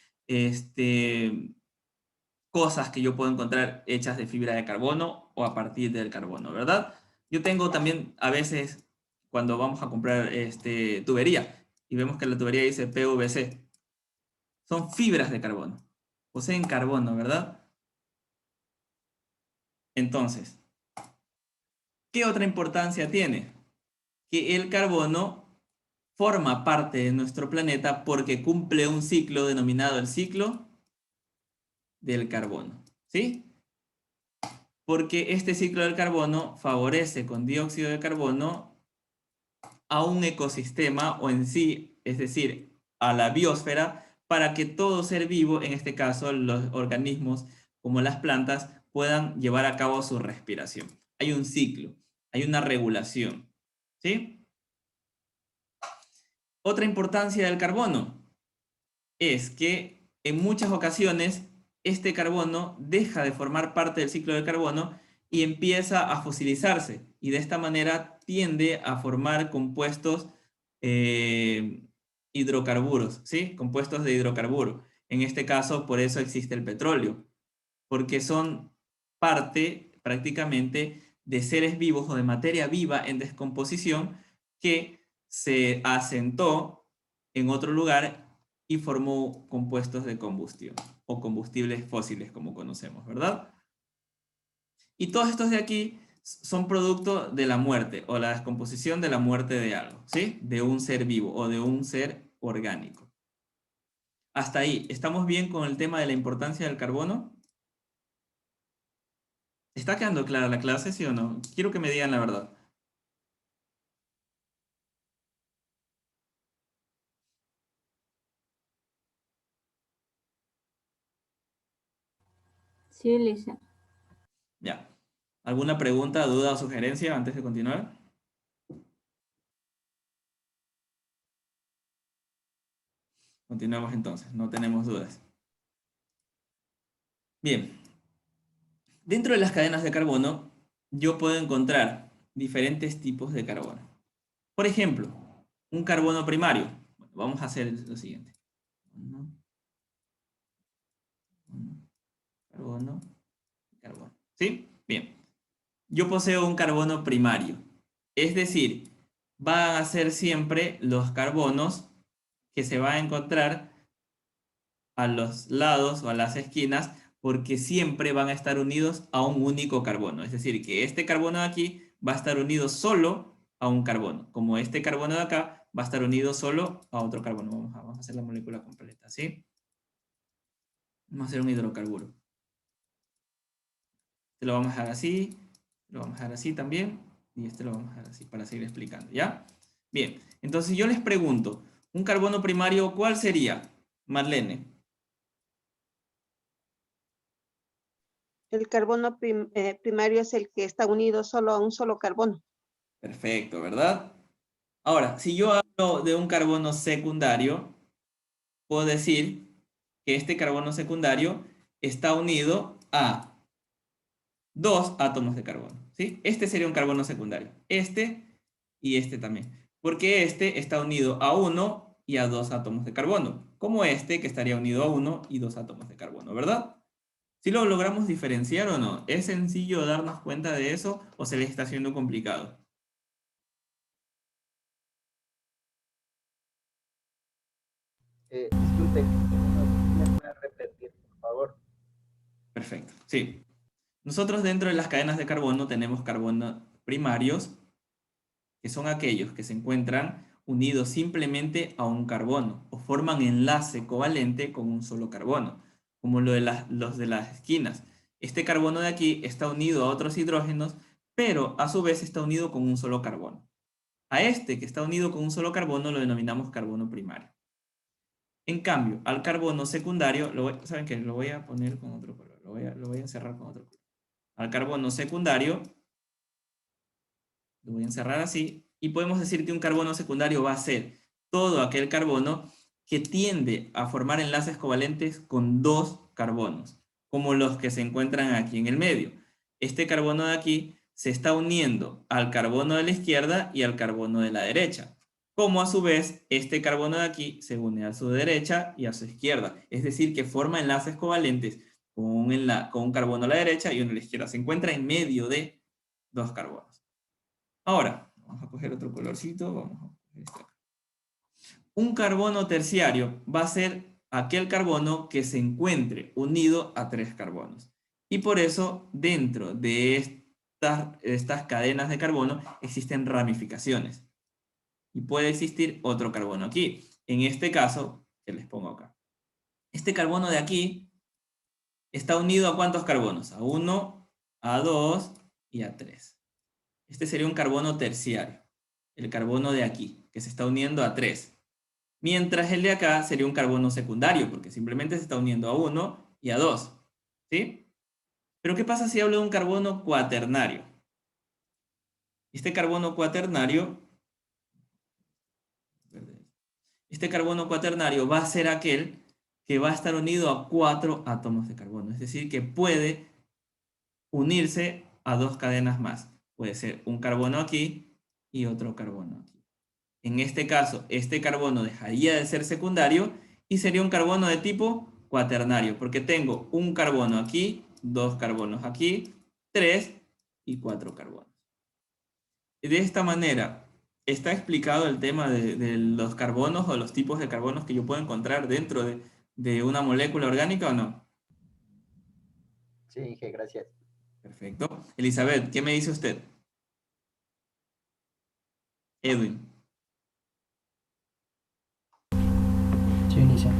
cosas que yo puedo encontrar hechas de fibra de carbono o a partir del carbono, ¿verdad? Yo tengo también a veces cuando vamos a comprar tubería y vemos que la tubería dice PVC, son fibras de carbono, poseen carbono, ¿verdad? Entonces, ¿qué otra importancia tiene? Que el carbono forma parte de nuestro planeta porque cumple un ciclo denominado el ciclo del carbono, ¿sí? Porque este ciclo del carbono favorece con dióxido de carbono a un ecosistema o en sí, es decir, a la biosfera, para que todo ser vivo, en este caso los organismos como las plantas, puedan llevar a cabo su respiración. Hay un ciclo, hay una regulación, ¿sí? Otra importancia del carbono es que en muchas ocasiones este carbono deja de formar parte del ciclo del carbono y empieza a fosilizarse, y de esta manera tiende a formar compuestos hidrocarburos, ¿sí? Compuestos de hidrocarburo. En este caso, por eso existe el petróleo, porque son parte prácticamente de seres vivos o de materia viva en descomposición que se asentó en otro lugar y formó compuestos de combustión o combustibles fósiles como conocemos, ¿verdad? Y todos estos de aquí son producto de la muerte o la descomposición de la muerte de algo, ¿sí? De un ser vivo o de un ser orgánico. Hasta ahí, ¿estamos bien con el tema de la importancia del carbono? ¿Está quedando clara la clase, sí o no? Quiero que me digan la verdad. Sí, Lisa. Ya. ¿Alguna pregunta, duda o sugerencia antes de continuar? Continuamos entonces, no tenemos dudas. Bien. Dentro de las cadenas de carbono, yo puedo encontrar diferentes tipos de carbono. Por ejemplo, un carbono primario. Bueno, vamos a hacer lo siguiente. Carbono, carbono. ¿Sí? Bien. Yo poseo un carbono primario. Es decir, van a ser siempre los carbonos que se va a encontrar a los lados o a las esquinas porque siempre van a estar unidos a un único carbono. Es decir, que este carbono de aquí va a estar unido solo a un carbono, como este carbono de acá va a estar unido solo a otro carbono. Vamos a hacer la molécula completa, ¿sí? Vamos a hacer un hidrocarburo. Este lo vamos a dejar así, lo vamos a dejar así también, y este lo vamos a dejar así para seguir explicando, ¿ya? Bien, entonces yo les pregunto, ¿un carbono primario cuál sería? Marlene. El carbono primario es el que está unido solo a un solo carbono. Perfecto, ¿verdad? Ahora, si yo hablo de un carbono secundario, puedo decir que este carbono secundario está unido a 2 átomos de carbono, ¿sí? Este sería un carbono secundario. Este y este también. Porque este está unido a 1 y a 2 átomos de carbono. Como este que estaría unido a 1 y 2 átomos de carbono, ¿verdad? ¿Sí lo logramos diferenciar o no? ¿Es sencillo darnos cuenta de eso o se les está haciendo complicado? Disculpe, ¿me puede repetir, por favor? Perfecto, sí. Nosotros dentro de las cadenas de carbono tenemos carbonos primarios, que son aquellos que se encuentran unidos simplemente a un carbono o forman enlace covalente con un solo carbono, como los de las esquinas. Este carbono de aquí está unido a otros hidrógenos, pero a su vez está unido con un solo carbono. A este que está unido con un solo carbono lo denominamos carbono primario. En cambio, al carbono secundario, ¿saben qué? Lo voy a poner con otro color, lo voy a encerrar con otro color. Al carbono secundario, lo voy a encerrar así, y podemos decir que un carbono secundario va a ser todo aquel carbono que tiende a formar enlaces covalentes con 2 carbonos, como los que se encuentran aquí en el medio. Este carbono de aquí se está uniendo al carbono de la izquierda y al carbono de la derecha, como a su vez este carbono de aquí se une a su derecha y a su izquierda. Es decir, que forma enlaces covalentes con un carbono a la derecha y uno a la izquierda. Se encuentra en medio de 2 carbonos. Ahora, vamos a coger otro colorcito. Vamos a coger este acá. Un carbono terciario va a ser aquel carbono que se encuentre unido a 3 carbonos. Y por eso, dentro de estas cadenas de carbono, existen ramificaciones. Y puede existir otro carbono aquí. En este caso, que les pongo acá. Este carbono de aquí está unido ¿a cuántos carbonos? A 1, a 2 y a 3. Este sería un carbono terciario. El carbono de aquí, que se está uniendo a 3. Mientras el de acá sería un carbono secundario, porque simplemente se está uniendo a 1 y a 2. ¿Sí? Pero ¿qué pasa si hablo de un carbono cuaternario? Este carbono cuaternario va a ser aquel que va a estar unido a 4 átomos de carbono. Es decir, que puede unirse a 2 cadenas más. Puede ser un carbono aquí y otro carbono aquí. En este caso, este carbono dejaría de ser secundario y sería un carbono de tipo cuaternario, porque tengo un carbono aquí, 2 carbonos aquí, 3 y 4 carbonos. De esta manera, ¿está explicado el tema de los carbonos o los tipos de carbonos que yo puedo encontrar dentro de una molécula orgánica o no? Sí, Inge, gracias. Perfecto. Elizabeth, ¿qué me dice usted? Edwin. Sí, inicia.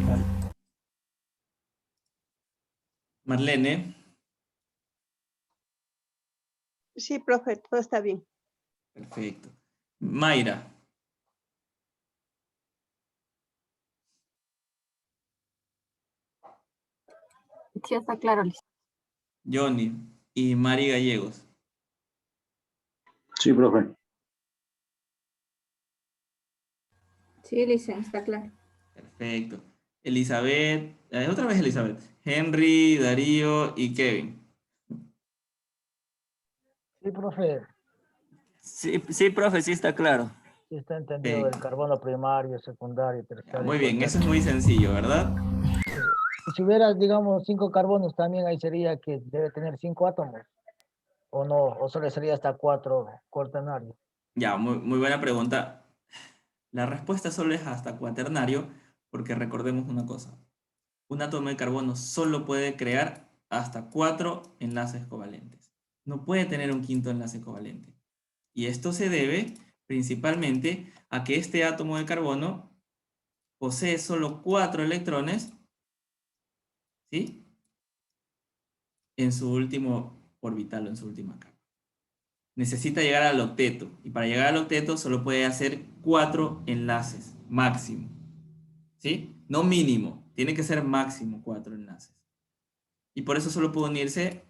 Claro. Marlene. Sí, profe, todo está bien. Perfecto. Mayra. Sí, está claro, Liz. Johnny y Mari Gallegos. Sí, profe. Sí, Licen, está claro. Perfecto. Elizabeth, otra vez Elizabeth. Henry, Darío y Kevin. Sí, profe, Sí, profe, sí está claro. sí está entendido el carbono primario, secundario, Ya, terciario. muy bien, eso es muy sencillo, ¿verdad? Si hubiera, digamos, 5 carbonos, también ahí sería que debe tener 5 átomos. O no, o solo sería hasta 4 cuaternarios. Ya, muy buena pregunta. La respuesta solo es hasta cuaternario, Porque recordemos una cosa. Un átomo de carbono solo puede crear hasta 4 enlaces covalentes. No puede tener un quinto enlace covalente. Y esto se debe principalmente a que este átomo de carbono posee solo 4 electrones, ¿sí?, en su último orbital o en su última capa. Necesita llegar al octeto. Y para llegar al octeto solo puede hacer 4 enlaces máximo. ¿Sí? No mínimo. Tiene que ser máximo 4 enlaces. Y por eso solo puede unirse,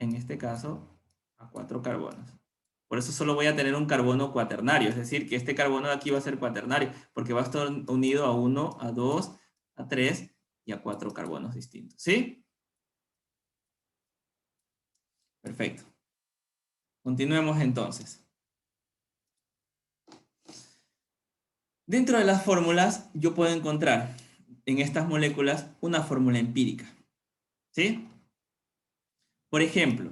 en este caso, a 4 carbonos. Por eso solo voy a tener un carbono cuaternario. Es decir, que este carbono de aquí va a ser cuaternario. Porque va a estar unido a 1, a 2, a 3 y a 4 carbonos distintos. ¿Sí? Perfecto. Continuemos entonces. Dentro de las fórmulas, yo puedo encontrar en estas moléculas una fórmula empírica. ¿Sí? Por ejemplo,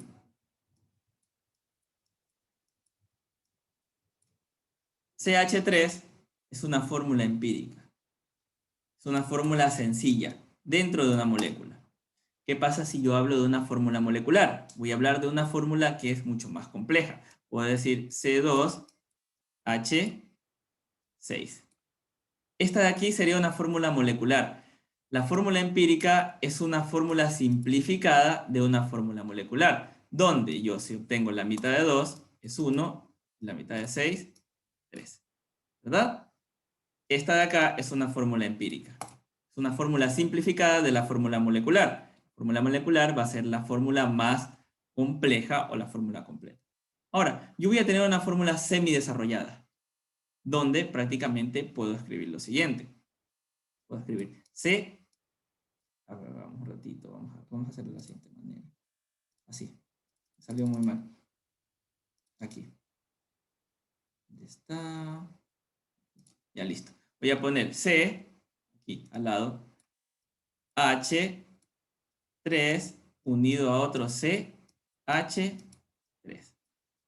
CH3 es una fórmula empírica. Es una fórmula sencilla dentro de una molécula. ¿Qué pasa si yo hablo de una fórmula molecular? Voy a hablar de una fórmula que es mucho más compleja. Puedo decir C2H6. Esta de aquí sería una fórmula molecular. La fórmula empírica es una fórmula simplificada de una fórmula molecular, donde yo si obtengo la mitad de 2 es 1, la mitad de 6, 3. ¿Verdad? Esta de acá es una fórmula empírica. Es una fórmula simplificada de la fórmula molecular. La fórmula molecular va a ser la fórmula más compleja o la fórmula completa. Ahora, yo voy a tener una fórmula semidesarrollada, donde prácticamente puedo escribir lo siguiente. Puedo escribir C. A ver, vamos un ratito, vamos a hacerlo de la siguiente manera. Así. Salió muy mal. Aquí. ¿Dónde está? Ya listo. Voy a poner C, aquí al lado, H3 unido a otro C, H3.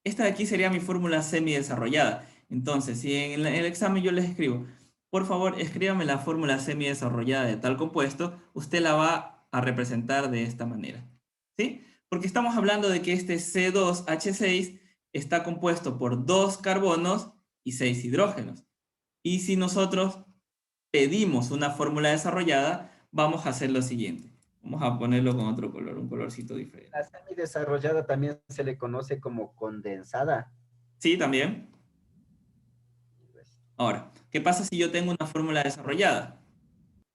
Esta de aquí sería mi fórmula semidesarrollada. Entonces, si en el examen yo les escribo, por favor, escríbame la fórmula semidesarrollada de tal compuesto, usted la va a representar de esta manera. ¿Sí? Porque estamos hablando de que este C2H6 está compuesto por 2 carbonos y 6 hidrógenos. Y si nosotros pedimos una fórmula desarrollada, vamos a hacer lo siguiente. Vamos a ponerlo con otro color, un colorcito diferente. La semidesarrollada también se le conoce como condensada. Sí, también. Ahora, ¿qué pasa si yo tengo una fórmula desarrollada?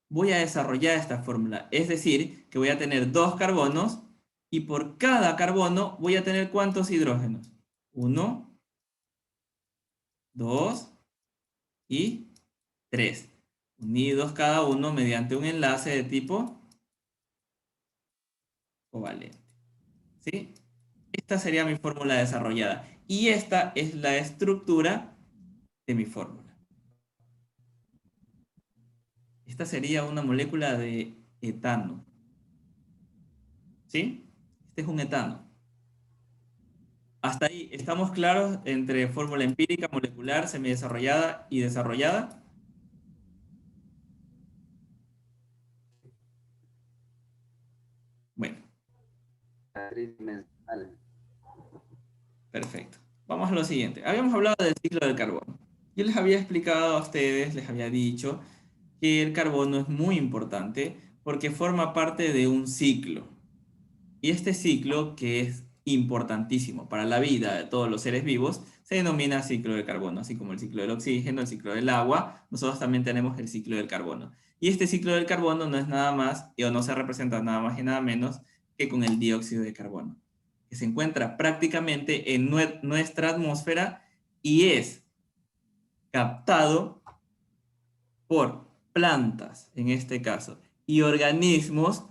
Voy a desarrollar esta fórmula. Es decir, que voy a tener 2 carbonos y por cada carbono voy a tener ¿cuántos hidrógenos? 1, 2 y 3. Unidos cada uno mediante un enlace de tipo covalente. ¿Sí? Esta sería mi fórmula desarrollada. Y esta es la estructura de mi fórmula. Esta sería una molécula de etano. ¿Sí? Este es un etano. Hasta ahí, ¿estamos claros entre fórmula empírica, molecular, semidesarrollada y desarrollada? Bueno. Perfecto. Vamos a lo siguiente. Habíamos hablado del ciclo del carbono. Yo les había explicado a ustedes, les había dicho que el carbono es muy importante porque forma parte de un ciclo. Y este ciclo, que es importantísimo para la vida de todos los seres vivos, se denomina ciclo del carbono, así como el ciclo del oxígeno, el ciclo del agua. Nosotros también tenemos el ciclo del carbono. Y este ciclo del carbono no es nada más, o no se representa nada más y nada menos que con el dióxido de carbono, que se encuentra prácticamente en nuestra atmósfera y es captado por plantas, en este caso, y organismos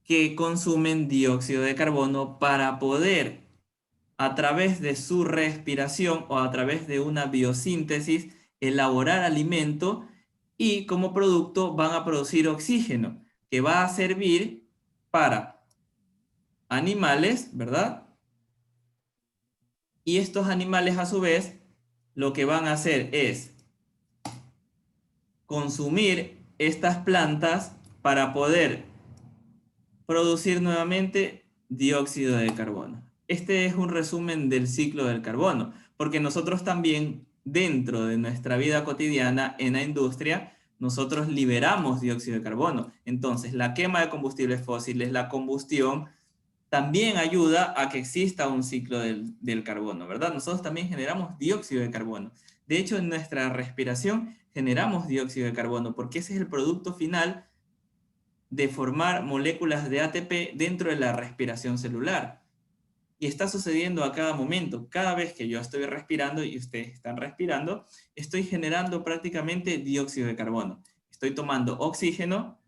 que consumen dióxido de carbono para poder, a través de su respiración o a través de una biosíntesis, elaborar alimento y como producto van a producir oxígeno, que va a servir para animales, ¿verdad? Y estos animales a su vez lo que van a hacer es consumir estas plantas para poder producir nuevamente dióxido de carbono. Este es un resumen del ciclo del carbono, porque nosotros también, dentro de nuestra vida cotidiana, en la industria, nosotros liberamos dióxido de carbono. Entonces, la quema de combustibles fósiles, la combustión, también ayuda a que exista un ciclo del carbono, ¿verdad? Nosotros también generamos dióxido de carbono. De hecho, en nuestra respiración generamos dióxido de carbono, porque ese es el producto final de formar moléculas de ATP dentro de la respiración celular. Y está sucediendo a cada momento. Cada vez que yo estoy respirando y ustedes están respirando, estoy generando prácticamente dióxido de carbono. Estoy tomando oxígeno.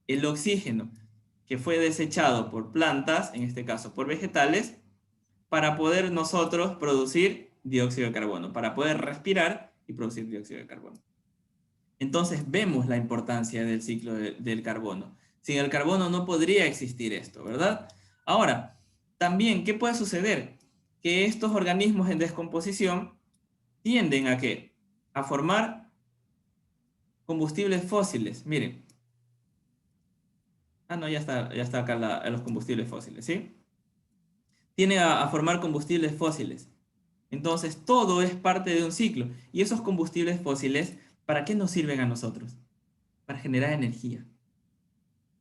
El oxígeno que fue desechado por plantas, en este caso por vegetales, para poder nosotros producir dióxido de carbono, para poder respirar y producir dióxido de carbono. Entonces vemos la importancia del ciclo del carbono. Sin el carbono no podría existir esto, ¿verdad? Ahora, también, ¿qué puede suceder? Que estos organismos en descomposición tienden a ¿qué? A formar combustibles fósiles. Miren. Ah, no, ya está acá los combustibles fósiles, ¿sí? Tienden a formar combustibles fósiles. Entonces, todo es parte de un ciclo. Y esos combustibles fósiles, ¿para qué nos sirven a nosotros? Para generar energía.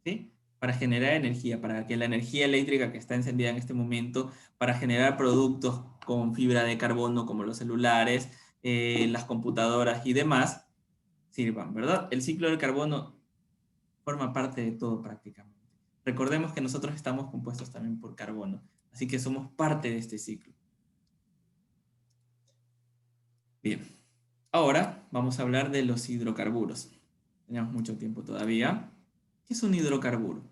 ¿Sí? Para generar energía, para que la energía eléctrica que está encendida en este momento, para generar productos con fibra de carbono como los celulares, las computadoras y demás, sirvan, ¿verdad? El ciclo del carbono forma parte de todo prácticamente. Recordemos que nosotros estamos compuestos también por carbono, así que somos parte de este ciclo. Bien, ahora vamos a hablar de los hidrocarburos. Tenemos mucho tiempo todavía. ¿Qué es un hidrocarburo?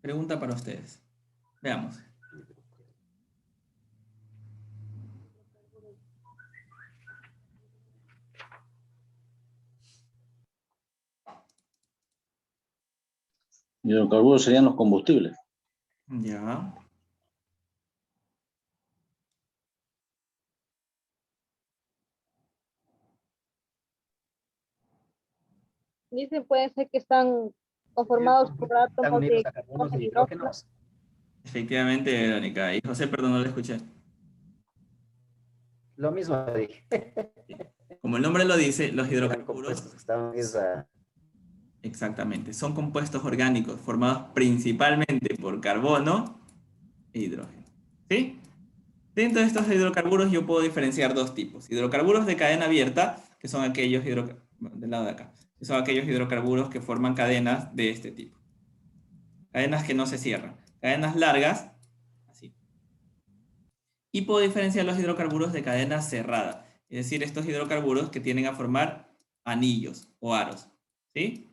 Pregunta para ustedes. Veamos. Hidrocarburos serían los combustibles. Ya. Dice, puede ser que están conformados por átomos de carbonos y hidrógenos. Efectivamente, Verónica. Y José, perdón, no lo escuché. Lo mismo dije. Como el nombre lo dice, los hidrocarburos... Esa... Exactamente. Son compuestos orgánicos formados principalmente por carbono e hidrógeno. ¿Sí? Dentro de estos hidrocarburos yo puedo diferenciar dos tipos. Hidrocarburos de cadena abierta, que son aquellos del lado de acá, que son aquellos hidrocarburos que forman cadenas de este tipo. Cadenas que no se cierran. Cadenas largas, así. Y puedo diferenciar los hidrocarburos de cadena cerrada. Es decir, estos hidrocarburos que tienden a formar anillos o aros. ¿Sí?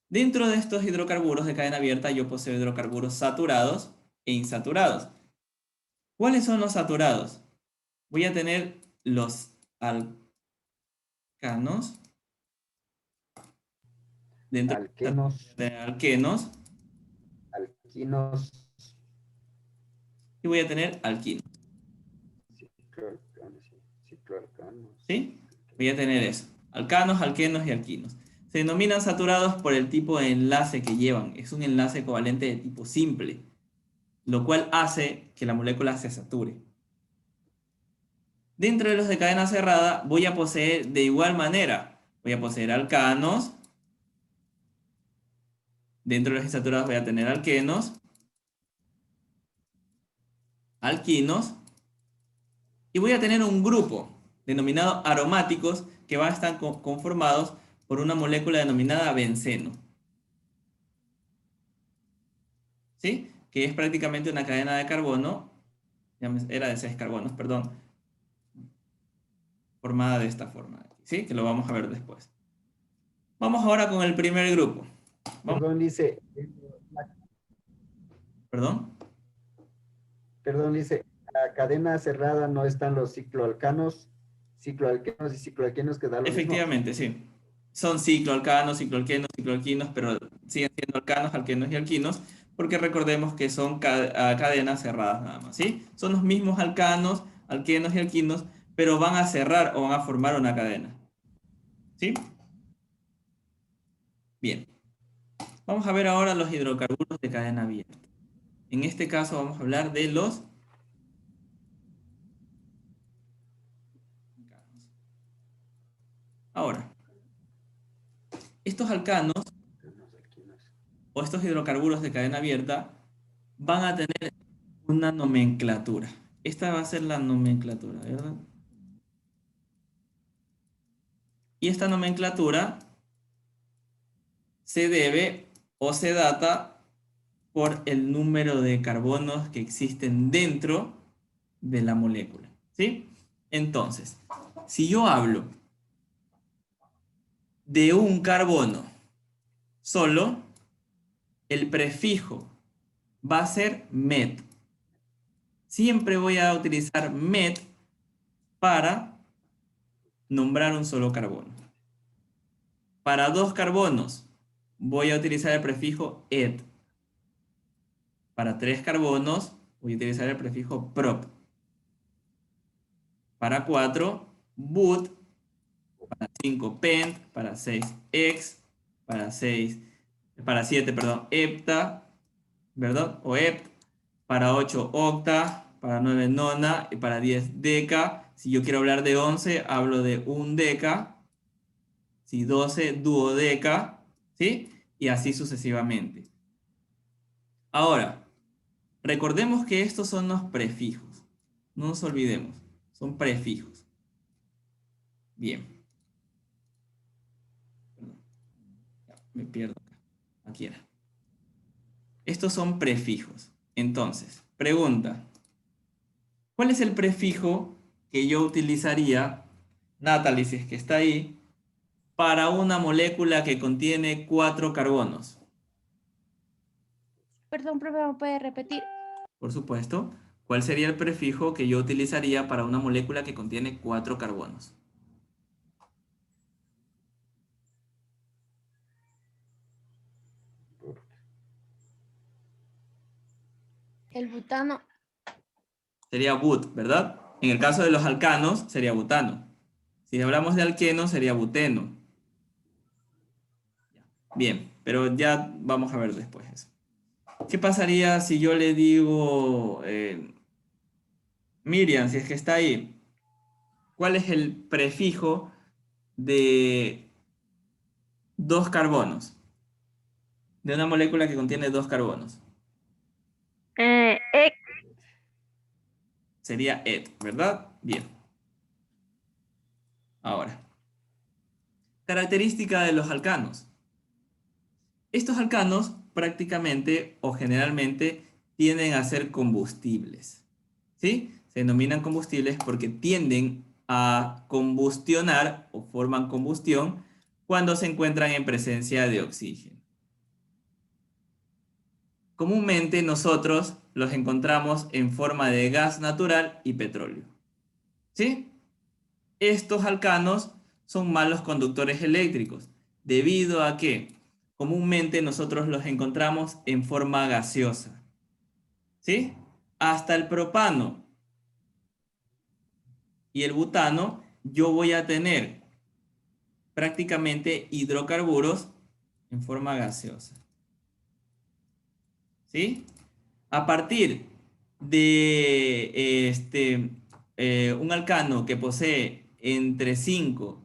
Dentro de estos hidrocarburos de cadena abierta yo poseo hidrocarburos saturados e insaturados. ¿Cuáles son los saturados? Voy a tener los alcanos. Dentro de alquenos. Alquinos. Y voy a tener alquinos. ¿Sí? Voy a tener eso. Alcanos, alquenos y alquinos. Se denominan saturados por el tipo de enlace que llevan. Es un enlace covalente de tipo simple, lo cual hace que la molécula se sature. Dentro de los de cadena cerrada voy a poseer de igual manera. Voy a poseer alcanos. Dentro de los insaturados voy a tener alquenos, alquinos, y voy a tener un grupo denominado aromáticos que van a estar conformados por una molécula denominada benceno. ¿Sí? Que es prácticamente una cadena de carbono, era de 6 carbonos, perdón, formada de esta forma, ¿sí? Que lo vamos a ver después. Vamos ahora con el primer grupo. Perdón, dice. ¿Perdón? Perdón, dice, la cadena cerrada no están los cicloalcanos y cicloalquenos que da lo Efectivamente, mismo. sí. Son cicloalcanos, cicloalquinos, pero siguen siendo alcanos, alquenos y alquinos, porque recordemos que son cadenas cerradas nada más, ¿sí? Son los mismos alcanos, alquenos y alquinos, pero van a cerrar o van a formar una cadena. ¿Sí? Bien. Vamos a ver ahora los hidrocarburos de cadena abierta. En este caso vamos a hablar de los alcanos. Ahora, estos alcanos o estos hidrocarburos de cadena abierta van a tener una nomenclatura. Esta va a ser la nomenclatura, ¿verdad? Y esta nomenclatura se debe o se data por el número de carbonos que existen dentro de la molécula, ¿sí? Entonces, si yo hablo de un carbono solo, el prefijo va a ser met. Siempre voy a utilizar met para nombrar un solo carbono. Para dos carbonos voy a utilizar el prefijo et. Para 3 carbonos voy a utilizar el prefijo prop. Para 4, but. Para 5, pent. Para 6, ex. Para 7, perdón, hepta, ¿verdad? O hept. Para 8, octa. Para 9, nona. Y para 10, deca. Si yo quiero hablar de 11, hablo de un deca. Si 12, duodeca. ¿Sí? Y así sucesivamente. Ahora, recordemos que estos son los prefijos. No nos olvidemos. Son prefijos. Bien. Perdón. Ya, me pierdo acá. Aquí era. Estos son prefijos. Entonces, pregunta. ¿Cuál es el prefijo que yo utilizaría, Natalie, si es que está ahí, para una molécula que contiene 4 carbonos? Perdón, profe, ¿me puede repetir? Por supuesto. ¿Cuál sería el prefijo que yo utilizaría para una molécula que contiene 4 carbonos? El butano. Sería but, ¿verdad? En el caso de los alcanos, sería butano. Si hablamos de alqueno, sería buteno. Bien, pero ya vamos a ver después eso. ¿Qué pasaría si yo le digo, Miriam, si es que está ahí, cuál es el prefijo de 2 carbonos? De una molécula que contiene 2 carbonos. Sería et, ¿verdad? Bien. Ahora, característica de los alcanos. Estos alcanos prácticamente o generalmente tienden a ser combustibles. ¿Sí? Se denominan combustibles porque tienden a combustionar o forman combustión cuando se encuentran en presencia de oxígeno. Comúnmente nosotros los encontramos en forma de gas natural y petróleo. ¿Sí? Estos alcanos son malos conductores eléctricos, debido a que comúnmente nosotros los encontramos en forma gaseosa. ¿Sí? Hasta el propano y el butano, yo voy a tener prácticamente hidrocarburos en forma gaseosa. ¿Sí? A partir de un alcano que posee entre 5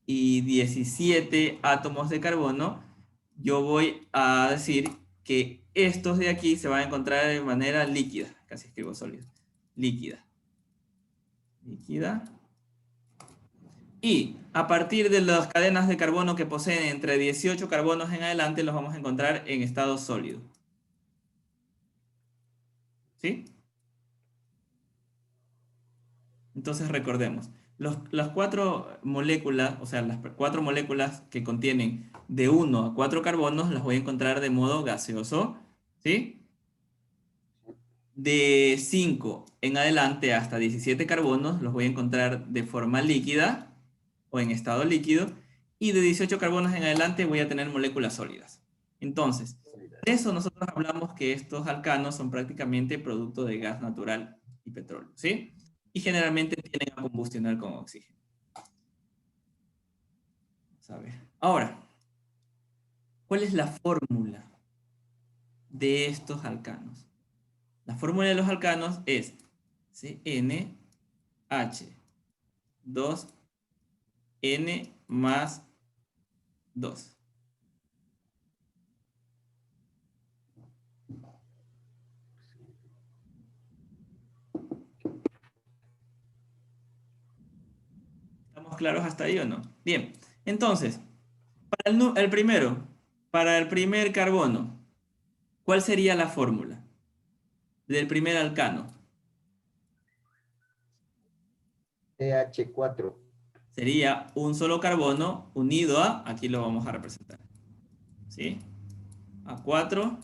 y 17 átomos de carbono, yo voy a decir que estos de aquí se van a encontrar de manera líquida. Casi escribo sólido. Líquida. Líquida. Y a partir de las cadenas de carbono que poseen entre 18 carbonos en adelante, los vamos a encontrar en estado sólido. ¿Sí? Entonces recordemos, las 4 moléculas, o sea, las 4 moléculas que contienen de 1 a 4 carbonos, las voy a encontrar de modo gaseoso, ¿sí? De 5 en adelante hasta 17 carbonos, los voy a encontrar de forma líquida o en estado líquido, y de 18 carbonos en adelante voy a tener moléculas sólidas. Entonces, de eso nosotros hablamos que estos alcanos son prácticamente producto de gas natural y petróleo, ¿sí? y generalmente tienden a combustionar con oxígeno. Vamos a ver. Ahora, ¿cuál es la fórmula de estos alcanos? La fórmula de los alcanos es CnH2n más 2. ¿Estamos claros hasta ahí o no? Bien, entonces, para el primero, para el primer carbono, ¿cuál sería la fórmula del primer alcano? CH4. Sería un solo carbono unido a, aquí lo vamos a representar, ¿sí? A 4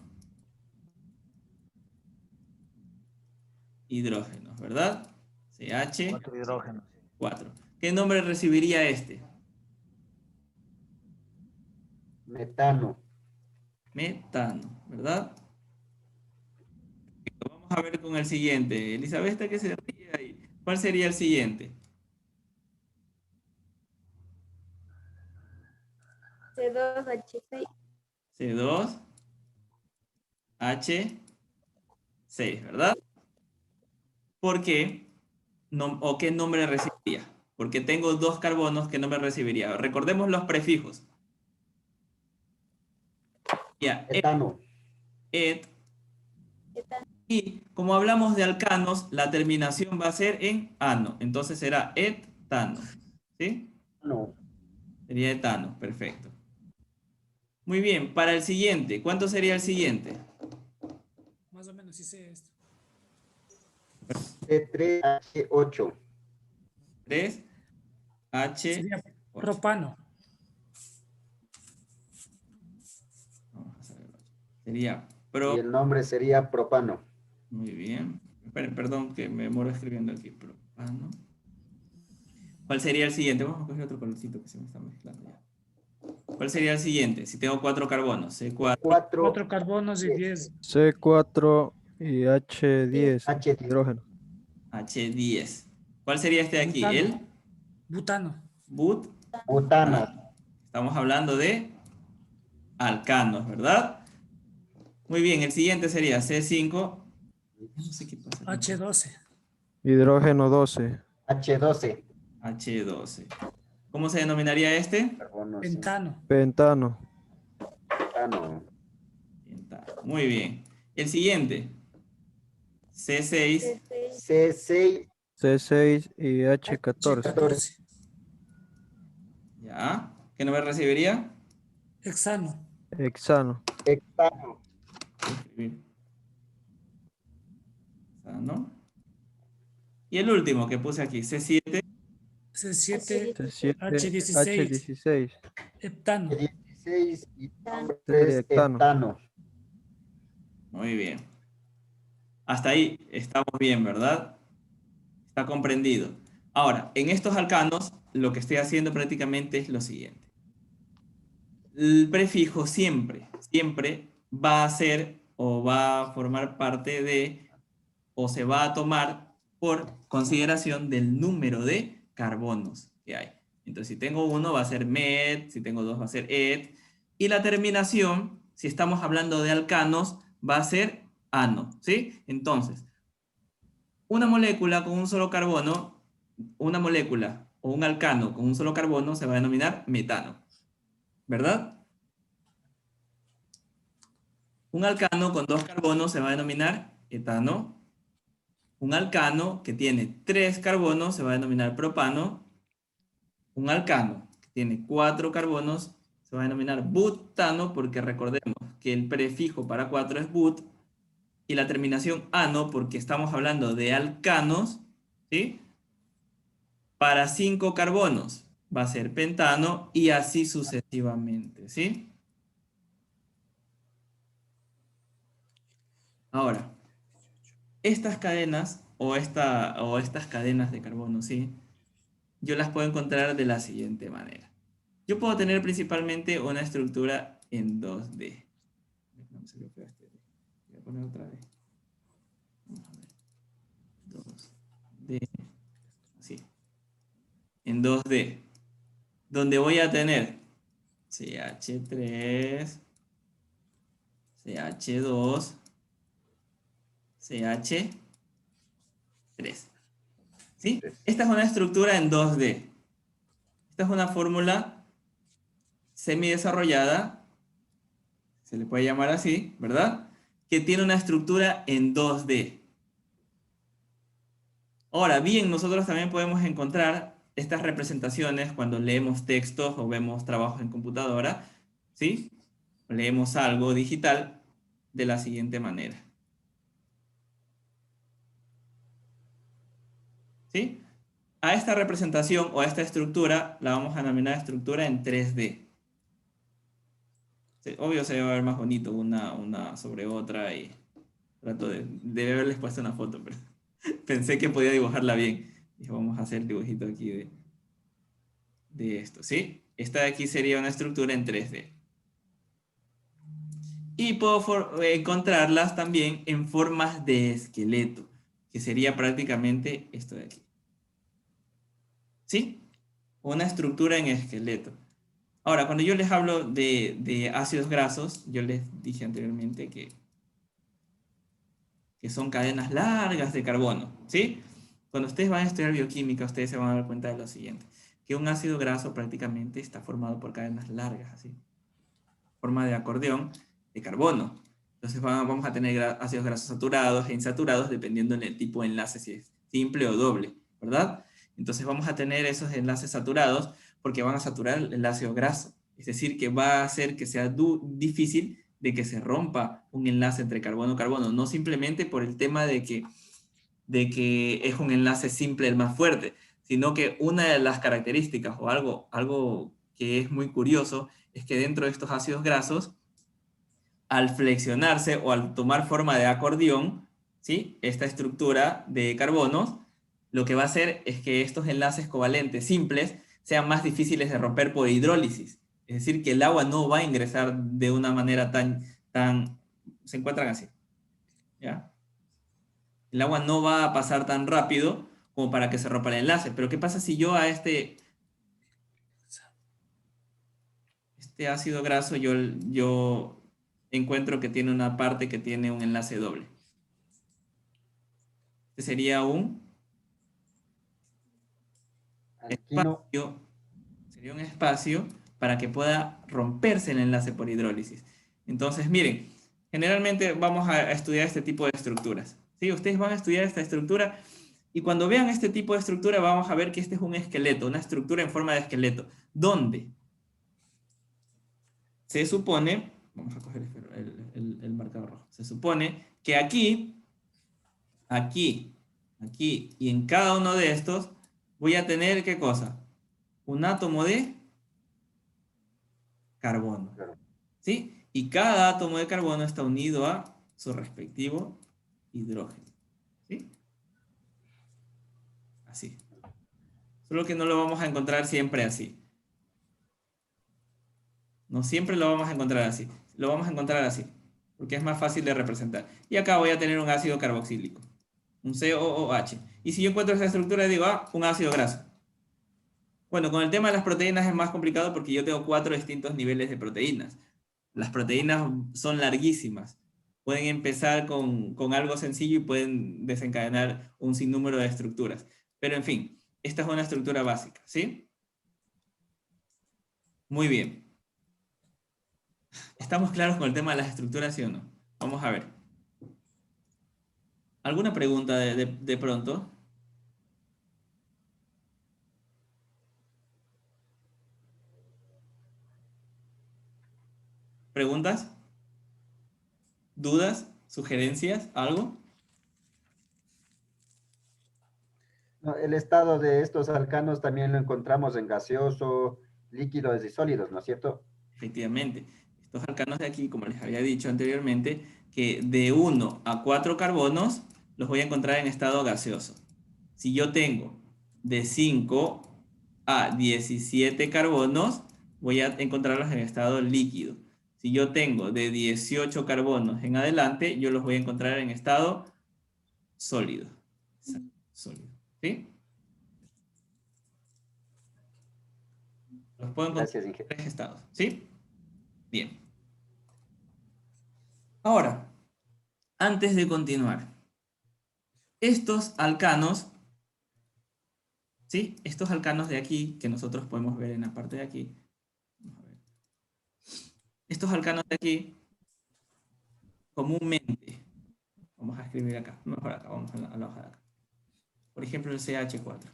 hidrógenos, ¿verdad? CH4. 4 hidrógenos. ¿Qué nombre recibiría este? Metano. Metano, ¿verdad? Vamos a ver con el siguiente. Elizabeth, ¿qué se ríe ahí? ¿Cuál sería el siguiente? C2H6. C2H6, ¿verdad? ¿Por qué? ¿O qué nombre recibiría? Porque tengo dos carbonos, ¿qué nombre recibiría? Recordemos los prefijos. Ya, Etano. et. Y como hablamos de alcanos, la terminación va a ser en ano. Entonces será etano. ¿Sí? No. Sería etano, perfecto. Muy bien, para el siguiente, ¿cuánto sería el siguiente? Más o menos sí sé esto. C3H8. 3H. Sería propano. Vamos a hacer el 8. Sería Y el nombre sería propano. Muy bien. Esperen, perdón que me demoro escribiendo aquí. Propano. ¿Cuál sería el siguiente? Vamos a coger otro colorcito que se me está mezclando ya. ¿Cuál sería el siguiente? Si tengo 4 carbonos. C4. 4 carbonos y 10. C4 y H10 hidrógeno. H10. ¿Cuál sería este de aquí? Butano. El Butano. Butana. Estamos hablando de alcanos, ¿verdad? Muy bien, el siguiente sería C5. No sé qué pasa. H12. Hidrógeno 12. H12. H12. ¿Cómo se denominaría este? Carbono. Pentano. Pentano. Pentano. Muy bien. El siguiente. C6. C6. C6 y H14. 14. Ya. ¿Qué nombre recibiría? Hexano. Hexano. Hexano. ¿No? Y el último que puse aquí, C7. C7. C7 H16. H16. Heptano. 16 y nombre Sería es heptano. heptano. Muy bien. Hasta ahí estamos bien, ¿verdad? Está comprendido. Ahora, en estos alcanos, lo que estoy haciendo prácticamente es lo siguiente. El prefijo siempre va a ser o va a formar parte de, o se va a tomar por consideración del número de carbonos que hay. Entonces, si tengo 1 va a ser met, si tengo 2 va a ser et, y la terminación, si estamos hablando de alcanos, va a ser ano, ¿sí? Entonces, una molécula con un solo carbono, una molécula o un alcano con un solo carbono se va a denominar metano, ¿verdad? Un alcano con 2 carbonos se va a denominar etano. Un alcano que tiene 3 carbonos se va a denominar propano. Un alcano que tiene 4 carbonos se va a denominar butano, porque recordemos que el prefijo para 4 es but, y la terminación ano, porque estamos hablando de alcanos, ¿sí? Para 5 carbonos va a ser pentano, y así sucesivamente, ¿sí? Ahora, estas cadenas o estas cadenas de carbono, ¿sí? Yo las puedo encontrar de la siguiente manera. Yo puedo tener principalmente una estructura en 2D. No, se me fue este. Voy a poner otra vez. Vamos a ver. 2D. en 2D, donde voy a tener CH3, CH2, CH3. ¿Sí? Esta es una estructura en 2D. Esta es una fórmula semidesarrollada, se le puede llamar así, ¿verdad? Que tiene una estructura en 2D. Ahora bien, nosotros también podemos encontrar estas representaciones cuando leemos textos o vemos trabajos en computadora, ¿sí? Leemos algo digital de la siguiente manera. ¿Sí? A esta representación o a esta estructura la vamos a denominar estructura en 3D. Sí, obvio se va a ver más bonito una sobre otra y trato de haberles puesto una foto, pero pensé que podía dibujarla bien. Dije, vamos a hacer el dibujito aquí de esto, ¿sí? Esta de aquí sería una estructura en 3D. Y puedo encontrarlas también en formas de esqueleto, que sería prácticamente esto de aquí. ¿Sí? Una estructura en esqueleto. Ahora, cuando yo les hablo de ácidos grasos, yo les dije anteriormente que son cadenas largas de carbono, ¿sí? Cuando ustedes van a estudiar bioquímica, ustedes se van a dar cuenta de lo siguiente, que un ácido graso prácticamente está formado por cadenas largas, así, forma de acordeón de carbono. Entonces vamos a tener ácidos grasos saturados e insaturados dependiendo del tipo de enlace, si es simple o doble, ¿verdad? Entonces vamos a tener esos enlaces saturados porque van a saturar el ácido graso. Es decir, que va a hacer que sea difícil de que se rompa un enlace entre carbono-carbono, no simplemente por el tema de que es un enlace simple el más fuerte, sino que una de las características o algo que es muy curioso es que dentro de estos ácidos grasos, al flexionarse o al tomar forma de acordeón, ¿sí? Esta estructura de carbonos, lo que va a hacer es que estos enlaces covalentes simples sean más difíciles de romper por hidrólisis. Es decir, que el agua no va a ingresar de una manera tan se encuentran así, ¿ya? El agua no va a pasar tan rápido como para que se rompa el enlace. Pero ¿qué pasa si yo a este ácido graso yo encuentro que tiene una parte que tiene un enlace doble? Este sería un espacio, sería un espacio para que pueda romperse el enlace por hidrólisis. Entonces, miren, generalmente vamos a estudiar este tipo de estructuras. ¿Sí? Ustedes van a estudiar esta estructura y cuando vean este tipo de estructura vamos a ver que este es un esqueleto, una estructura en forma de esqueleto. ¿Dónde? Se supone, vamos a coger el marcador rojo, se supone que aquí y en cada uno de estos voy a tener, ¿qué cosa? Un átomo de carbono. ¿Sí? Y cada átomo de carbono está unido a su respectivo hidrógeno. ¿Sí? Así. Solo que no lo vamos a encontrar siempre así. No siempre lo vamos a encontrar así. Lo vamos a encontrar así, porque es más fácil de representar. Y acá voy a tener un ácido carboxílico, un COOH. Y si yo encuentro esa estructura, digo, un ácido graso. Bueno, con el tema de las proteínas es más complicado porque yo tengo 4 distintos niveles de proteínas. Las proteínas son larguísimas. Pueden empezar con algo sencillo y pueden desencadenar un sinnúmero de estructuras. Pero en fin, esta es una estructura básica, ¿sí? Muy bien. ¿Estamos claros con el tema de las estructuras, sí o no? Vamos a ver. ¿Alguna pregunta de pronto? ¿Preguntas? ¿Dudas? ¿Sugerencias? ¿Algo? No, el estado de estos alcanos también lo encontramos en gaseoso, líquidos y sólidos, ¿no es cierto? Efectivamente. Estos alcanos de aquí, como les había dicho anteriormente, que de 1 a 4 carbonos los voy a encontrar en estado gaseoso. Si yo tengo de 5 a 17 carbonos, voy a encontrarlos en estado líquido. Si yo tengo de 18 carbonos en adelante, yo los voy a encontrar en estado sólido. Sólido. ¿Sí? Los puedo encontrar Gracias, en ingeniero. 3 estados, ¿sí? Bien. Ahora, antes de continuar, estos alcanos, ¿sí? Estos alcanos de aquí, que nosotros podemos ver en la parte de aquí. Vamos a ver. Estos alcanos de aquí, comúnmente, vamos a escribir acá, mejor acá, vamos a la hoja de acá. Por ejemplo, el CH4.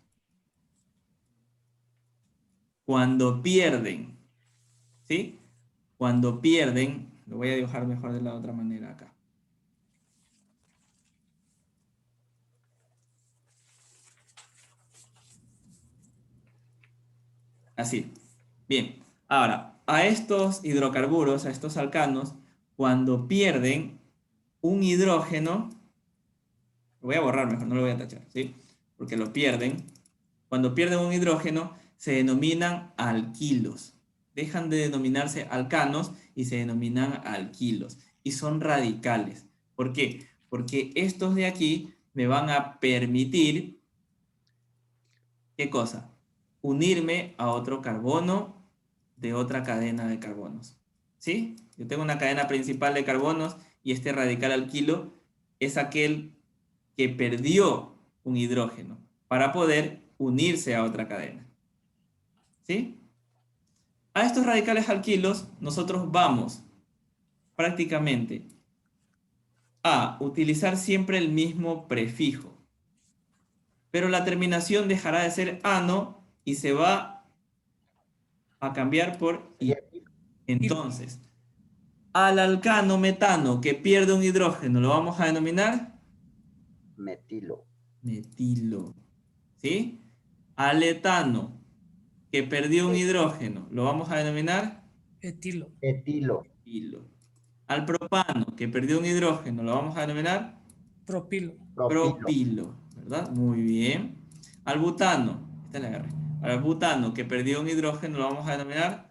Cuando pierden, ¿sí? Cuando pierden, lo voy a dibujar mejor de la otra manera acá. Así. Bien. Ahora, a estos hidrocarburos, a estos alcanos, cuando pierden un hidrógeno, lo voy a borrar mejor, no lo voy a tachar, ¿sí? Porque lo pierden. Cuando pierden un hidrógeno, se denominan alquilos. Dejan de denominarse alcanos y se denominan alquilos. Y son radicales. ¿Por qué? Porque estos de aquí me van a permitir, ¿qué cosa? Unirme a otro carbono de otra cadena de carbonos. ¿Sí? Yo tengo una cadena principal de carbonos y este radical alquilo es aquel que perdió un hidrógeno para poder unirse a otra cadena. ¿Sí? A estos radicales alquilos nosotros vamos prácticamente a utilizar siempre el mismo prefijo, pero la terminación dejará de ser ano y se va a cambiar por i. Entonces, al alcano metano que pierde un hidrógeno lo vamos a denominar Metilo. metilo. ¿Sí? Al etano que perdió un hidrógeno lo vamos a denominar Etilo. Etilo. etilo. Al propano que perdió un hidrógeno lo vamos a denominar Propilo. propilo, ¿verdad? Muy bien. Al butano, esta la agarré. Al butano que perdió un hidrógeno lo vamos a denominar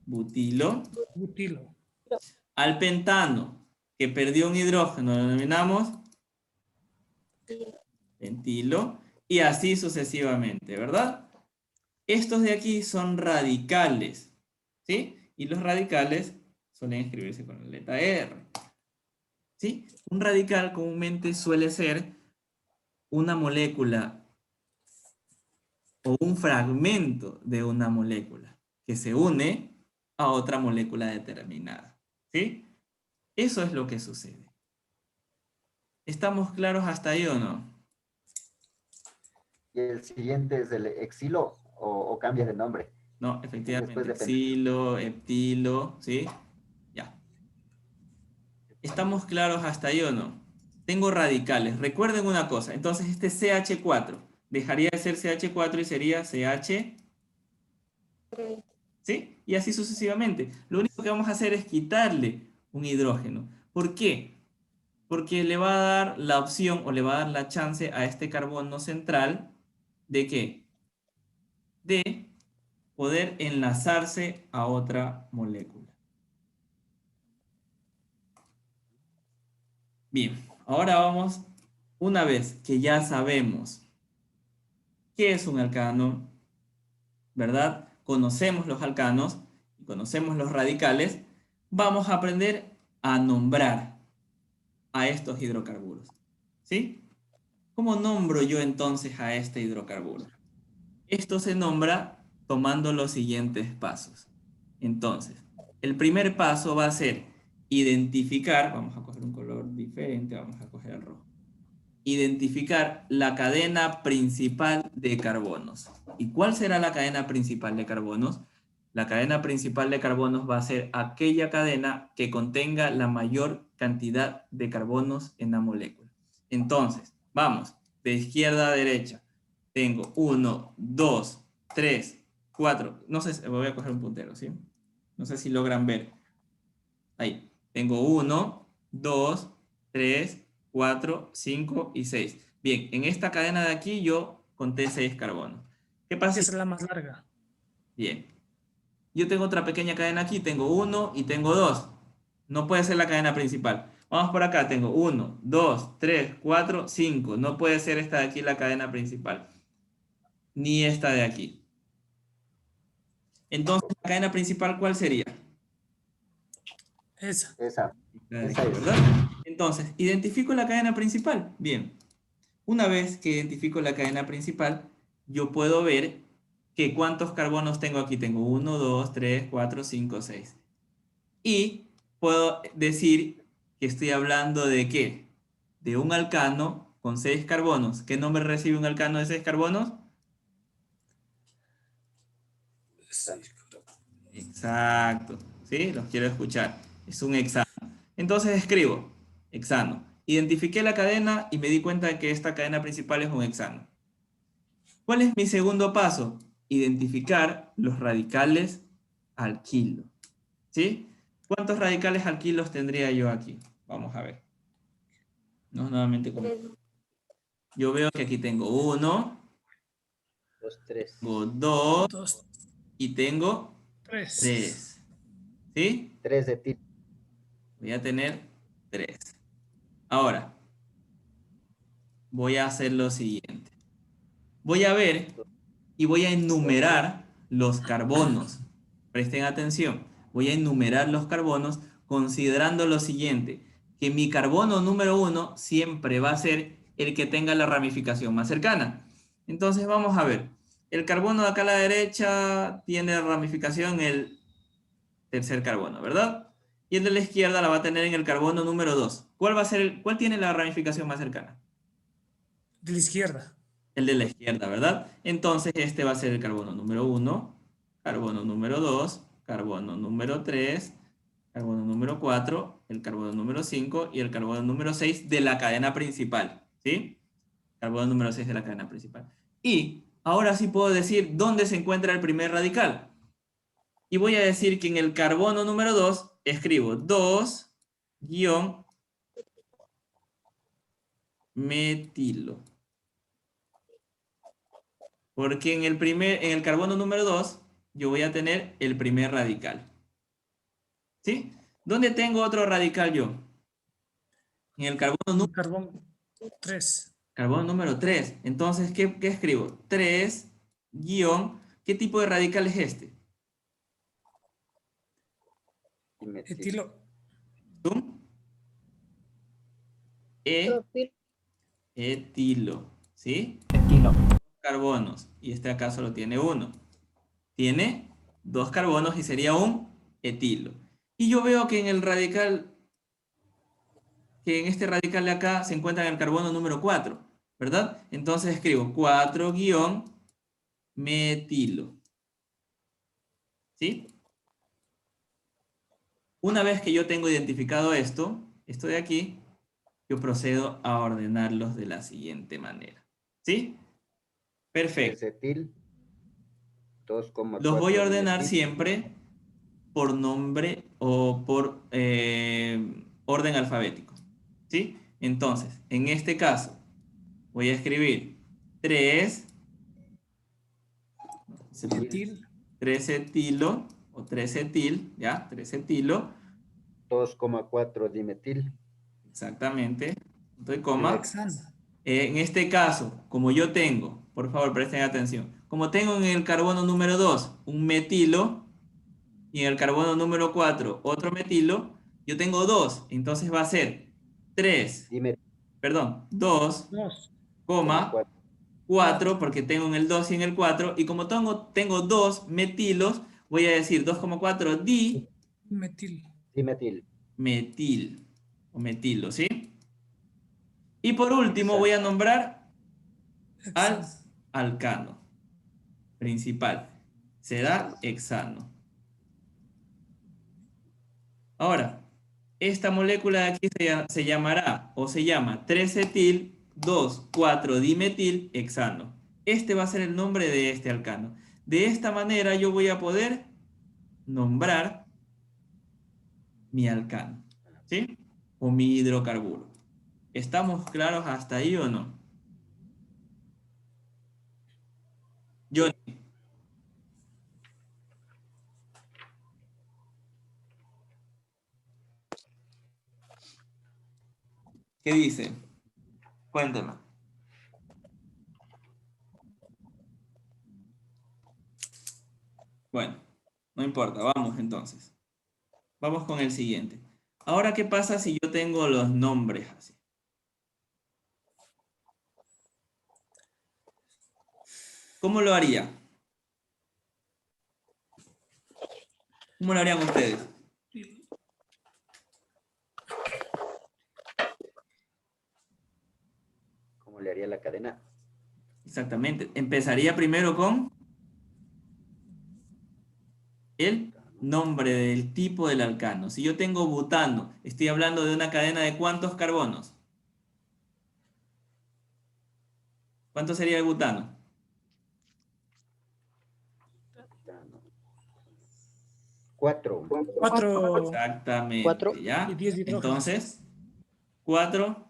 butilo. Butilo. Al pentano que perdió un hidrógeno lo denominamos pentilo. Y así sucesivamente, ¿verdad? Estos de aquí son radicales, ¿sí? Y los radicales suelen escribirse con la letra R. ¿Sí? Un radical comúnmente suele ser una molécula o un fragmento de una molécula que se une a otra molécula determinada. ¿Sí? Eso es lo que sucede. ¿Estamos claros hasta ahí o no? Y el siguiente es el exilo o cambia de nombre. No, efectivamente. Después depende. Exilo, heptilo, ¿sí? Ya. ¿Estamos claros hasta ahí o no? Tengo radicales. Recuerden una cosa. Entonces este CH4 dejaría de ser CH4 y sería CH. ¿Sí? Y así sucesivamente. Lo único que vamos a hacer es quitarle un hidrógeno. ¿Por qué? Porque le va a dar la opción o le va a dar la chance a este carbono central de ¿qué? De poder enlazarse a otra molécula. Bien, ahora vamos, una vez que ya sabemos qué es un alcano, ¿verdad? Conocemos los alcanos y conocemos los radicales, vamos a aprender a nombrar a estos hidrocarburos. ¿Sí? ¿Cómo nombro yo entonces a este hidrocarburo? Esto se nombra tomando los siguientes pasos. Entonces, el primer paso va a ser identificar, vamos a coger un color diferente, vamos a coger el rojo. Identificar la cadena principal de carbonos. ¿Y cuál será la cadena principal de carbonos? La cadena principal de carbonos va a ser aquella cadena que contenga la mayor cantidad de carbonos en la molécula. Entonces, vamos, de izquierda a derecha. Tengo 1, 2, 3, 4. No sé, voy a coger un puntero, ¿sí? No sé si logran ver. Ahí. Tengo 1, 2, 3, 4, 5 y 6. Bien, en esta cadena de aquí yo conté 6 carbonos. ¿Qué pasa? Esa es la más larga. Bien. Yo tengo otra pequeña cadena aquí. Tengo 1 y tengo 2. No puede ser la cadena principal. Vamos por acá. Tengo 1, 2, 3, 4, 5. No puede ser esta de aquí la cadena principal. Ni esta de aquí. Entonces, la cadena principal, ¿cuál sería? Esa. Esa. La de Esa aquí, es. ¿verdad? Entonces, identifico la cadena principal. Bien. Una vez que identifico la cadena principal, yo puedo ver que cuántos carbonos tengo aquí. Tengo 1, 2, 3, 4, 5, 6. Y puedo decir que estoy hablando de ¿qué? De un alcano con 6 carbonos. ¿Qué nombre recibe un alcano de 6 carbonos? Exacto. ¿Sí? Los quiero escuchar. Es un hexano. Entonces escribo hexano. Identifiqué la cadena y me di cuenta de que esta cadena principal es un hexano. ¿Cuál es mi segundo paso? Identificar los radicales alquilo. ¿Sí? ¿Cuántos radicales alquilos tendría yo aquí? Vamos a ver. Nuevamente. Yo veo que aquí tengo 1, 2, 3. tengo 2 2, y tengo 3. 3. ¿Sí? 3 etil. Voy a tener 3. Ahora, voy a hacer lo siguiente. Voy a ver y voy a enumerar los carbonos. Presten atención. Voy a enumerar los carbonos considerando lo siguiente, que mi carbono número 1 siempre va a ser el que tenga la ramificación más cercana. Entonces vamos a ver. El carbono de acá a la derecha tiene ramificación en el tercer carbono, ¿verdad? Y el de la izquierda la va a tener en el carbono número 2. ¿Cuál tiene la ramificación más cercana? De la izquierda. El de la izquierda, ¿verdad? Entonces este va a ser el carbono número 1, carbono número 2, carbono número 3, carbono número 4, el carbono número 5 y el carbono número 6 de la cadena principal, ¿sí? Carbono número 6 de la cadena principal. Y ahora sí puedo decir dónde se encuentra el primer radical. Y voy a decir que en el carbono número 2 escribo 2-metilo. Porque en el carbono número 2 yo voy a tener el primer radical. ¿Sí? ¿Dónde tengo otro radical yo? En el carbono, Carbón 3. carbono número 3. Entonces, ¿qué escribo? 3 guión, ¿qué tipo de radical es este? Etilo. ¿Tum? Propilo. Etilo. ¿Sí? Etilo. Carbonos. Y este acá solo tiene 1. Tiene 2 carbonos y sería un etilo. Y yo veo que en el radical, que en este radical de acá se encuentra el carbono número 4, ¿verdad? Entonces escribo 4-metilo. ¿Sí? Una vez que yo tengo identificado esto de aquí, yo procedo a ordenarlos de la siguiente manera. ¿Sí? Perfecto. 3 etil. 2,4 Los voy a ordenar dimetil. siempre por nombre o por orden alfabético. ¿Sí? Entonces, en este caso, voy a escribir 3 Etil. etilo o 3 etil, ¿ya? 3 etilo. 2,4 dimetil. Exactamente. Punto y coma. Hexano. En este caso, como yo tengo, por favor presten atención, como tengo en el carbono número 2 un metilo y en el carbono número 4 otro metilo, yo tengo 2, entonces va a ser 2, 2. 4, porque tengo en el 2 y en el 4, y como tengo 2 metilos, voy a decir 2,4 Metil. Dimetil. metil o metilo, ¿sí? Y por último voy a nombrar al alcano principal. Será hexano. Ahora, esta molécula de aquí se llamará o se llama 3-etil 2,4-dimetil hexano. Este va a ser el nombre de este alcano. De esta manera yo voy a poder nombrar mi alcano, ¿sí? O mi hidrocarburo. ¿Estamos claros hasta ahí o no? Johnny. ¿Qué dice? Cuéntame. Bueno, No importa, vamos entonces. Vamos con el siguiente. Ahora, ¿qué pasa si yo tengo los nombres así? ¿Cómo lo haría? ¿Cómo lo harían ustedes? ¿Cómo le haría la cadena? Exactamente. Empezaría primero con el nombre del tipo del alcano. Si yo tengo butano, estoy hablando de una cadena de ¿cuántos carbonos? ¿Cuánto sería el butano? Cuatro. 4 Exactamente, Cuatro. ¿ya? y 10 hidrógenos. Entonces, 4,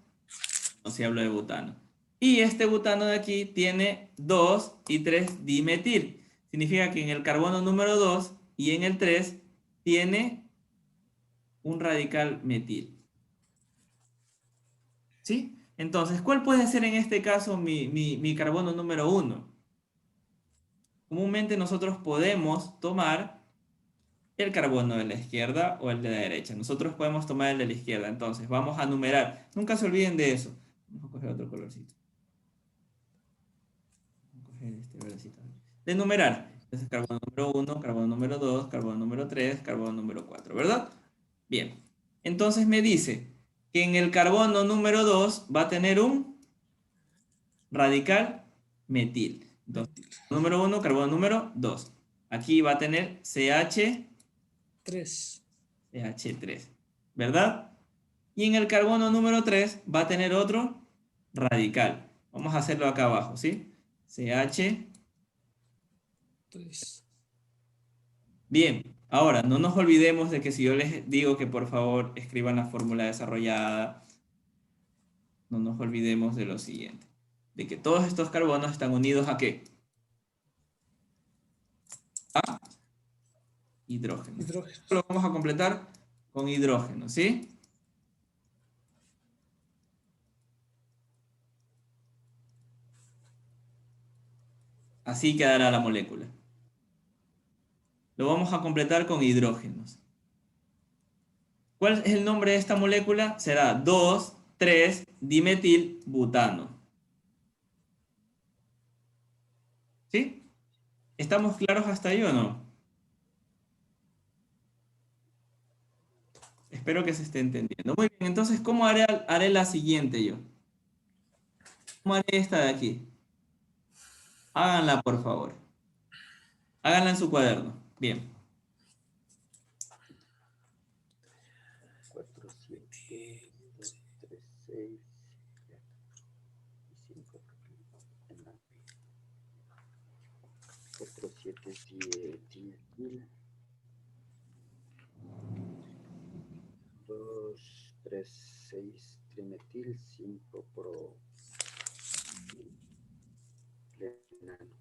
no se habla de butano. Y este butano de aquí tiene 2 y 3 dimetil. Significa que en el carbono número 2 y en el 3 tiene un radical metil. ¿Sí? Entonces, ¿cuál puede ser en este caso mi carbono número 1? Comúnmente nosotros podemos tomar el carbono de la izquierda o el de la derecha. Nosotros podemos tomar el de la izquierda. Entonces, vamos a numerar. Nunca se olviden de eso. Vamos a coger otro colorcito. Vamos a coger este verdecito. De numerar. Entonces, carbono número 1, carbono número 2, carbono número 3, carbono número 4, ¿verdad? Bien. Entonces me dice que en el carbono número 2 va a tener un radical metil. Entonces, número 1, carbono número 2. Aquí va a tener CH 3. CH3, ¿verdad? Y en el carbono número 3 va a tener otro radical. Vamos a hacerlo acá abajo, ¿sí? CH. 3. Bien, ahora no nos olvidemos de que si yo les digo que por favor escriban la fórmula desarrollada, no nos olvidemos de lo siguiente, de que todos estos carbonos están unidos ¿a qué? A hidrógeno. Hidrógeno. Lo vamos a completar con hidrógeno, ¿sí? Así quedará la molécula. Lo vamos a completar con hidrógenos. ¿Cuál es el nombre de esta molécula? Será 2,3-dimetilbutano. ¿Sí? ¿Estamos claros hasta ahí o no? Espero que se esté entendiendo. Muy bien, entonces, ¿cómo haré la siguiente yo? ¿Cómo haré esta de aquí? Háganla, por favor. Háganla en su cuaderno. Bien. 4, 7, 2, 3, 6 y 5. 4, 7, 10, 2, 3, 6 trimetil, 5 pro plenano.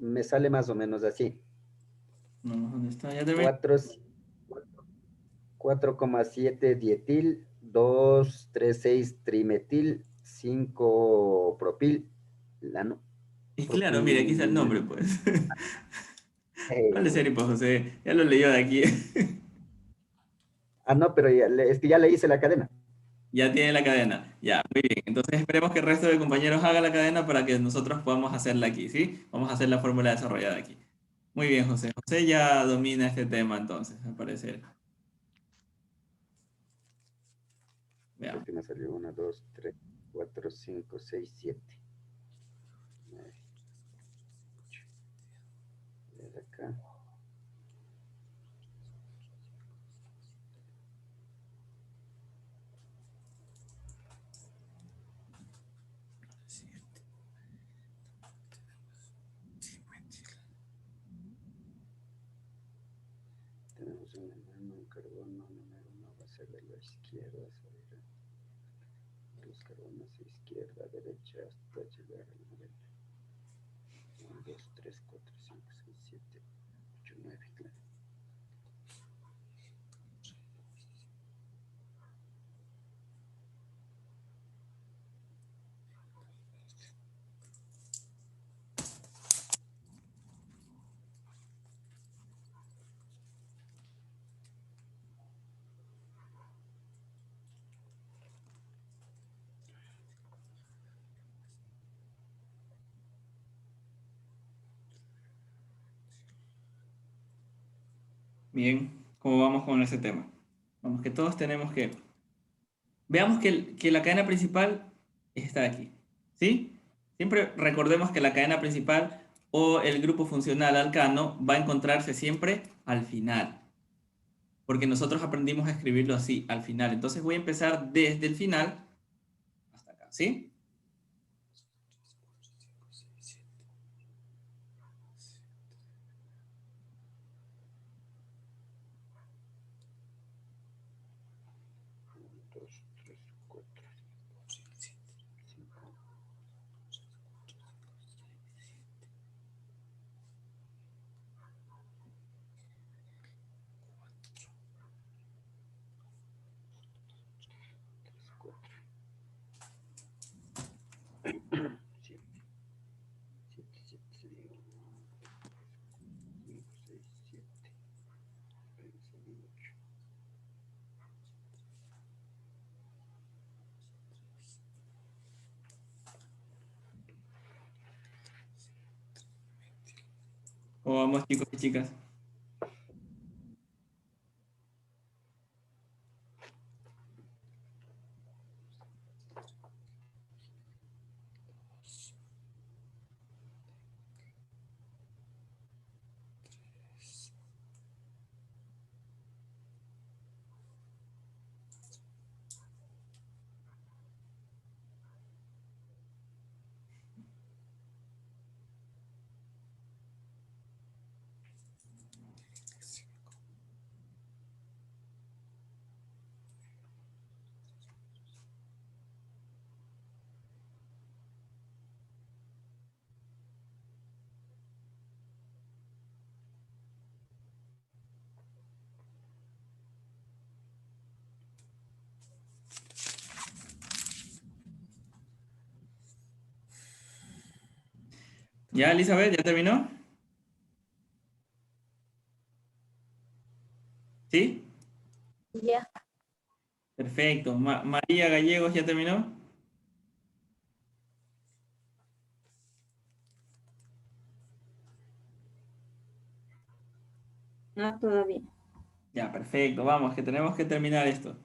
Me sale más o menos así. No, ¿dónde está? Ya terminé. 4,7 dietil, 2, 3, 6 trimetil, 5 propil, lano. Y claro, mire, aquí está el nombre, pues. Vale, serio, pues, José. Ya lo leyó de aquí. No, pero es que ya le hice la cadena. Ya tiene la cadena. Ya, muy bien. Entonces esperemos que el resto de compañeros haga la cadena para que nosotros podamos hacerla aquí, ¿sí? Vamos a hacer la fórmula desarrollada aquí. Muy bien, José. José ya domina este tema entonces, al parecer. Veamos. Porque me salió 1, 2, 3, 4, 5, 6, 7. 9, 8. De acá. Tenemos un enano, un carbono número 1 va a ser de la izquierda, salirá los carbonos de izquierda a derecha hasta llegar al 9. 1, 2, 3, 4, 5, 6, 7, 8, 9, claro. Bien, ¿cómo vamos con ese tema? Vamos, que todos tenemos que... Veamos que la cadena principal está aquí, ¿sí? Siempre recordemos que la cadena principal o el grupo funcional alcano va a encontrarse siempre al final, porque nosotros aprendimos a escribirlo así, al final. Entonces voy a empezar desde el final hasta acá, ¿sí? ¿Cómo vamos, chicos y chicas? ¿Ya, Elizabeth? ¿Ya terminó? ¿Sí? Ya. Perfecto. María Gallegos, ¿ya terminó? No, todavía. Ya, perfecto. Vamos, que tenemos que terminar esto.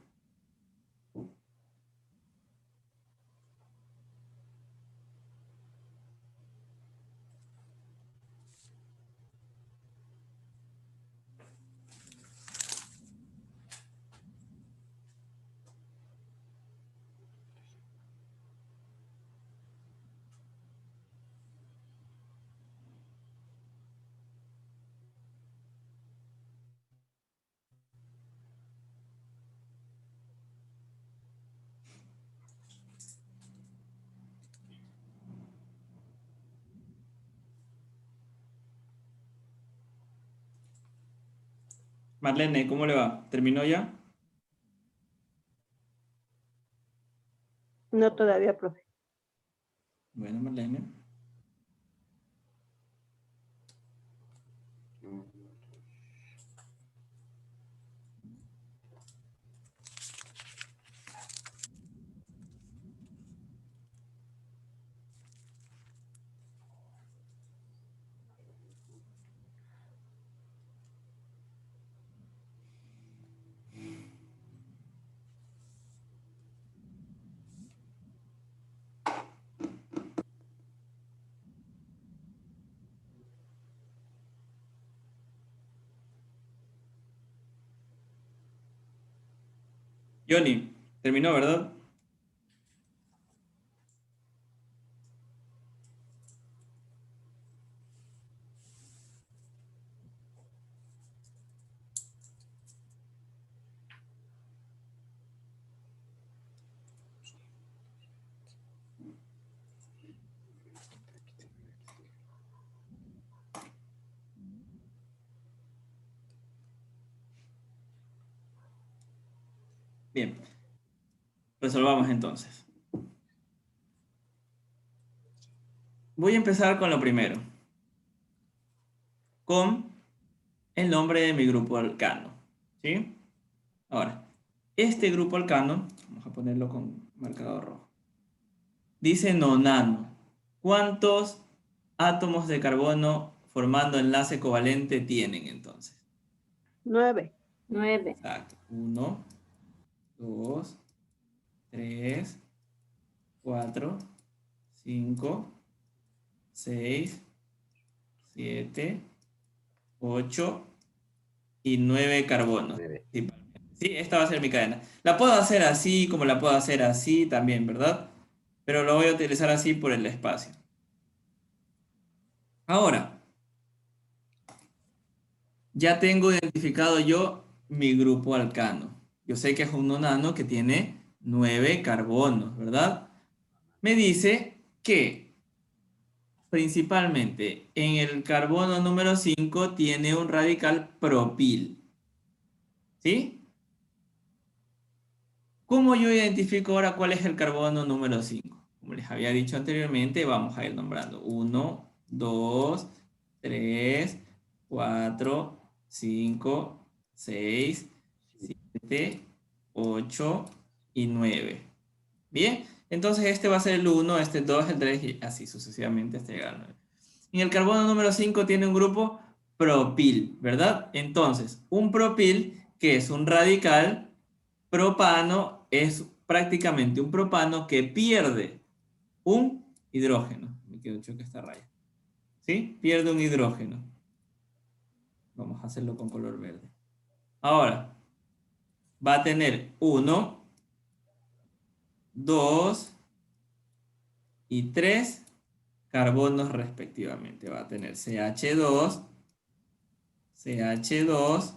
Marlene, ¿cómo le va? ¿Terminó ya? No todavía, profe. Bueno, Marlene. Johnny, terminó, ¿verdad? Bien. Resolvamos entonces. Voy a empezar con lo primero. Con el nombre de mi grupo alcano. ¿Sí? Ahora, este grupo alcano, vamos a ponerlo con marcador rojo, dice nonano. ¿Cuántos átomos de carbono formando enlace covalente tienen entonces? 9. 9. Exacto. 1, 2, 3, 4, 5, 6, 7, 8 y 9 carbonos. Sí, esta va a ser mi cadena. La puedo hacer así, como la puedo hacer así también, ¿verdad? Pero lo voy a utilizar así por el espacio. Ahora, ya tengo identificado yo mi grupo alcano. Yo sé que es un nonano que tiene 9 carbonos, ¿verdad? Me dice que principalmente en el carbono número 5 tiene un radical propil. ¿Sí? ¿Cómo yo identifico ahora cuál es el carbono número 5? Como les había dicho anteriormente, vamos a ir nombrando 1, 2, 3, 4, 5, 6, 7, 8 y 9. Bien, entonces este va a ser el 1, este 2, el 3 y así sucesivamente hasta llegar al 9. En el carbono número 5 tiene un grupo propil, ¿verdad? Entonces, un propil, que es un radical propano, es prácticamente un propano que pierde un hidrógeno. Me quedo choque esta raya. ¿Sí? Pierde un hidrógeno. Vamos a hacerlo con color verde. Ahora, va a tener 1, 2 y 3 carbonos respectivamente. Va a tener CH2, CH2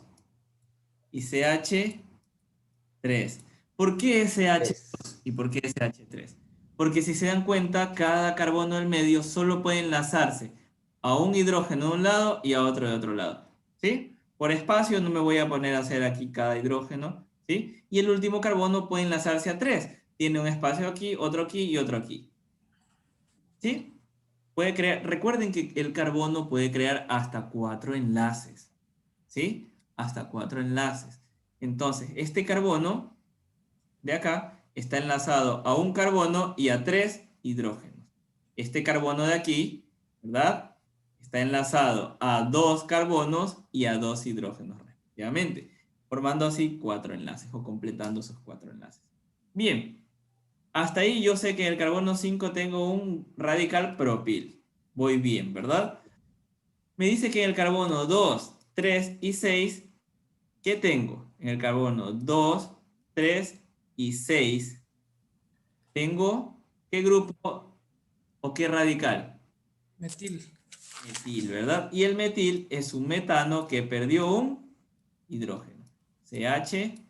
y CH3. ¿Por qué CH2 y por qué CH3? Porque si se dan cuenta, cada carbono del medio solo puede enlazarse a un hidrógeno de un lado y a otro de otro lado. ¿Sí? Por espacio no me voy a poner a hacer aquí cada hidrógeno. ¿Sí? Y el último carbono puede enlazarse a 3. Tiene un espacio aquí, otro aquí y otro aquí. ¿Sí? Puede crear, recuerden que el carbono puede crear hasta 4 enlaces. ¿Sí? Hasta 4 enlaces. Entonces, este carbono de acá está enlazado a un carbono y a 3 hidrógenos. Este carbono de aquí, ¿verdad? Está enlazado a 2 carbonos y a 2 hidrógenos respectivamente, formando así 4 enlaces o completando esos 4 enlaces. Bien, hasta ahí yo sé que en el carbono 5 tengo un radical propil. Voy bien, ¿verdad? Me dice que en el carbono 2, 3 y 6, ¿qué tengo? En el carbono 2, 3 y 6, tengo ¿qué grupo o qué radical? Metil. Metil, ¿verdad? Y el metil es un metano que perdió un hidrógeno. CH3,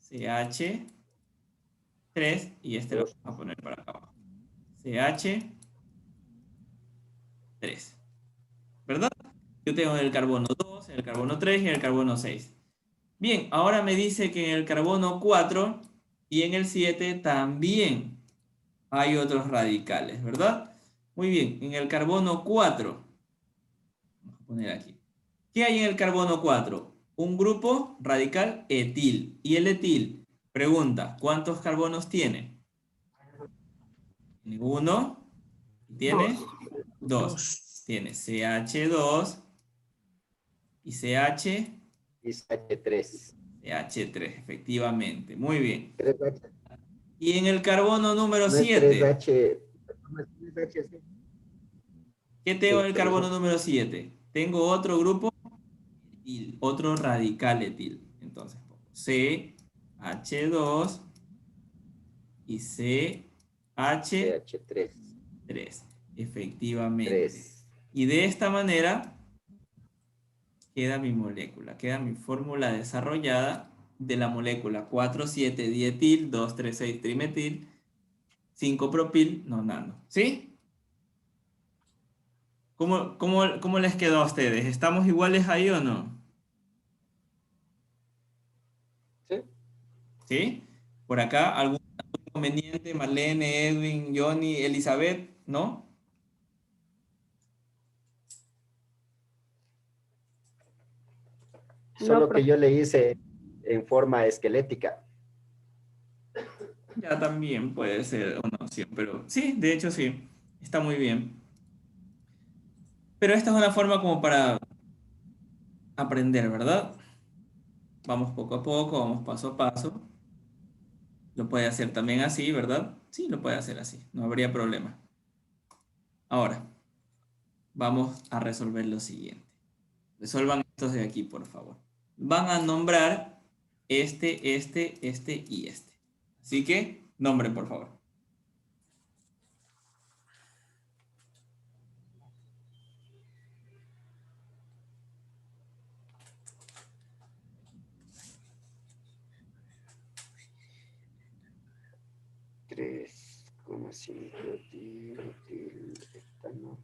CH3, y este lo vamos a poner para acá abajo. CH3, ¿verdad? Yo tengo en el carbono 2, en el carbono 3 y en el carbono 6. Bien, ahora me dice que en el carbono 4 y en el 7 también hay otros radicales, ¿verdad? Muy bien, en el carbono 4, vamos a poner aquí. ¿Qué hay en el carbono 4? Un grupo radical etil. Y el etil, pregunta, ¿cuántos carbonos tiene? Tiene 1, tiene 2. Tiene CH2 y CH. Y CH3. CH3, efectivamente. Muy bien. 3H. Y en el carbono número No es 7. 3H. No es 3H. ¿Qué tengo en el carbono número 7? Tengo otro grupo etil, otro radical etil. Entonces, CH2 y CH3. Efectivamente. 3. Y de esta manera queda mi molécula, queda mi fórmula desarrollada de la molécula 4,7-dietil, 2,3,6-trimetil, 5-propil, nonano. ¿Sí? ¿Cómo les quedó a ustedes? ¿Estamos iguales ahí o no? Sí. ¿Sí? Por acá, ¿algún inconveniente? Marlene, Edwin, Johnny, Elizabeth, ¿no? Solo que yo le hice en forma esquelética. Ya también puede ser una opción, pero sí, de hecho sí, está muy bien. Pero esta es una forma como para aprender, ¿verdad? Vamos poco a poco, vamos paso a paso. Lo puede hacer también así, ¿verdad? Sí, lo puede hacer así, no habría problema. Ahora, vamos a resolver lo siguiente. Resuelvan estos de aquí, por favor. Van a nombrar este y este. Así que, nombren, por favor. Tres coma cinco dimetil etano.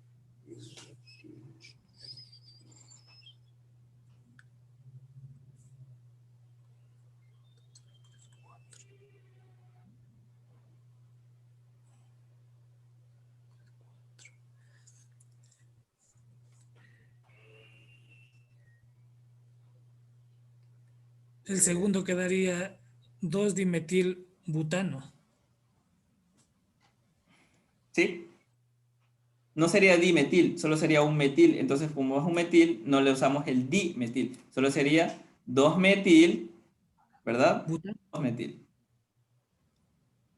El segundo quedaría 2-dimetilbutano. ¿Sí? No sería dimetil, solo sería un metil. Entonces, como es un metil, no le usamos el dimetil. Solo sería 2-metil, ¿verdad? Butano. 2-metil.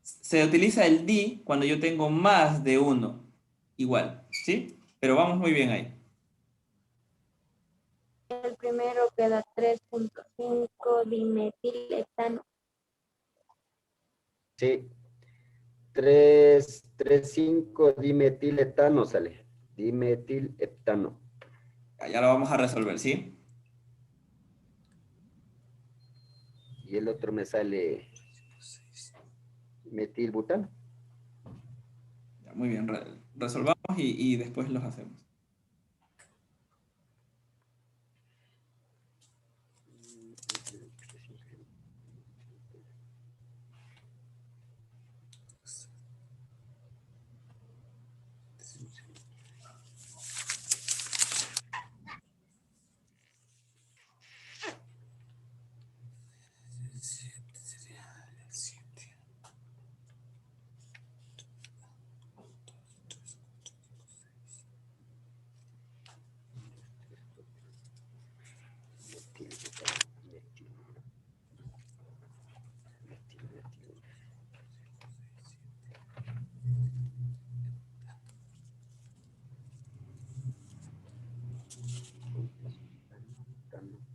Se utiliza el di cuando yo tengo más de uno. Igual, ¿sí? Pero vamos muy bien ahí. El primero queda 3.5 dimetiletano. Sí. 3,5 dimetiletano sale. Dimetiletano. Ya lo vamos a resolver, ¿sí? Y el otro me sale metilbutano. Ya, muy bien, resolvamos y después los hacemos.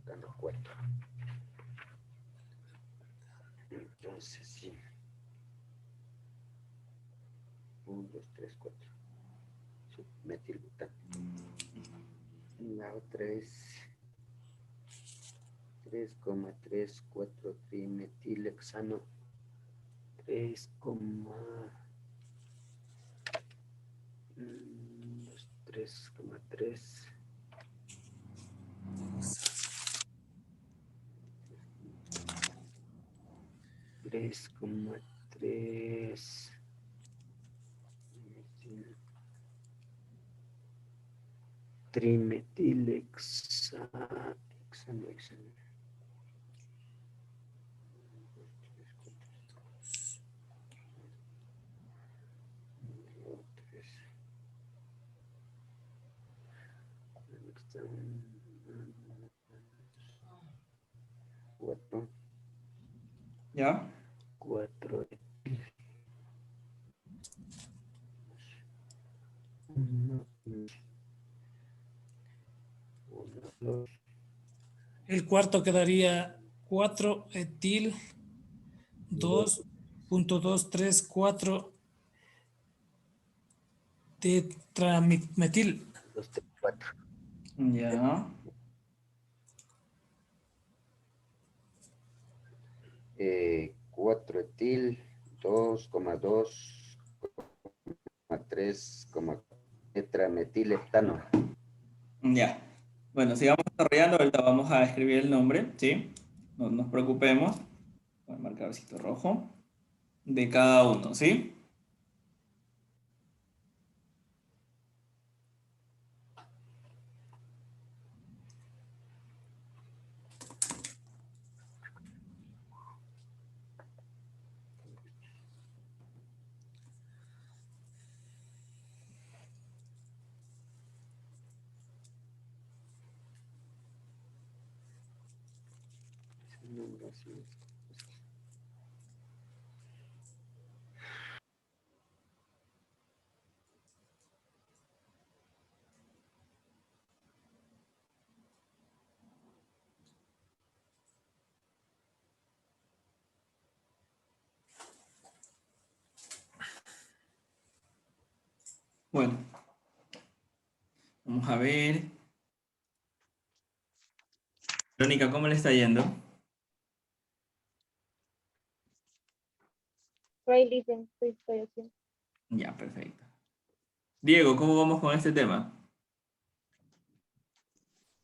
Dando 4. Entonces, sí. 1, 2, 3, 4. Metilbutano. La otra es 3,34 trimetilhexano. 3,3. 3,3 trimetilhexano. Cuatro. ¿Ya? 4. 1, 2. El cuarto quedaría 4-etil 2.234 tetrametil. 2, 3, 4. Ya. 4 etil 2,2 3 tetrametiletano. Ya. Bueno, sigamos desarrollando. Ahorita vamos a escribir el nombre, ¿sí? No nos preocupemos. Voy a marcarcito rojo. De cada uno, ¿sí? número así. Bueno, vamos a ver. Verónica, ¿cómo le está yendo? Ray dicen, estoy haciendo. Ya, perfecto. Diego, ¿cómo vamos con este tema?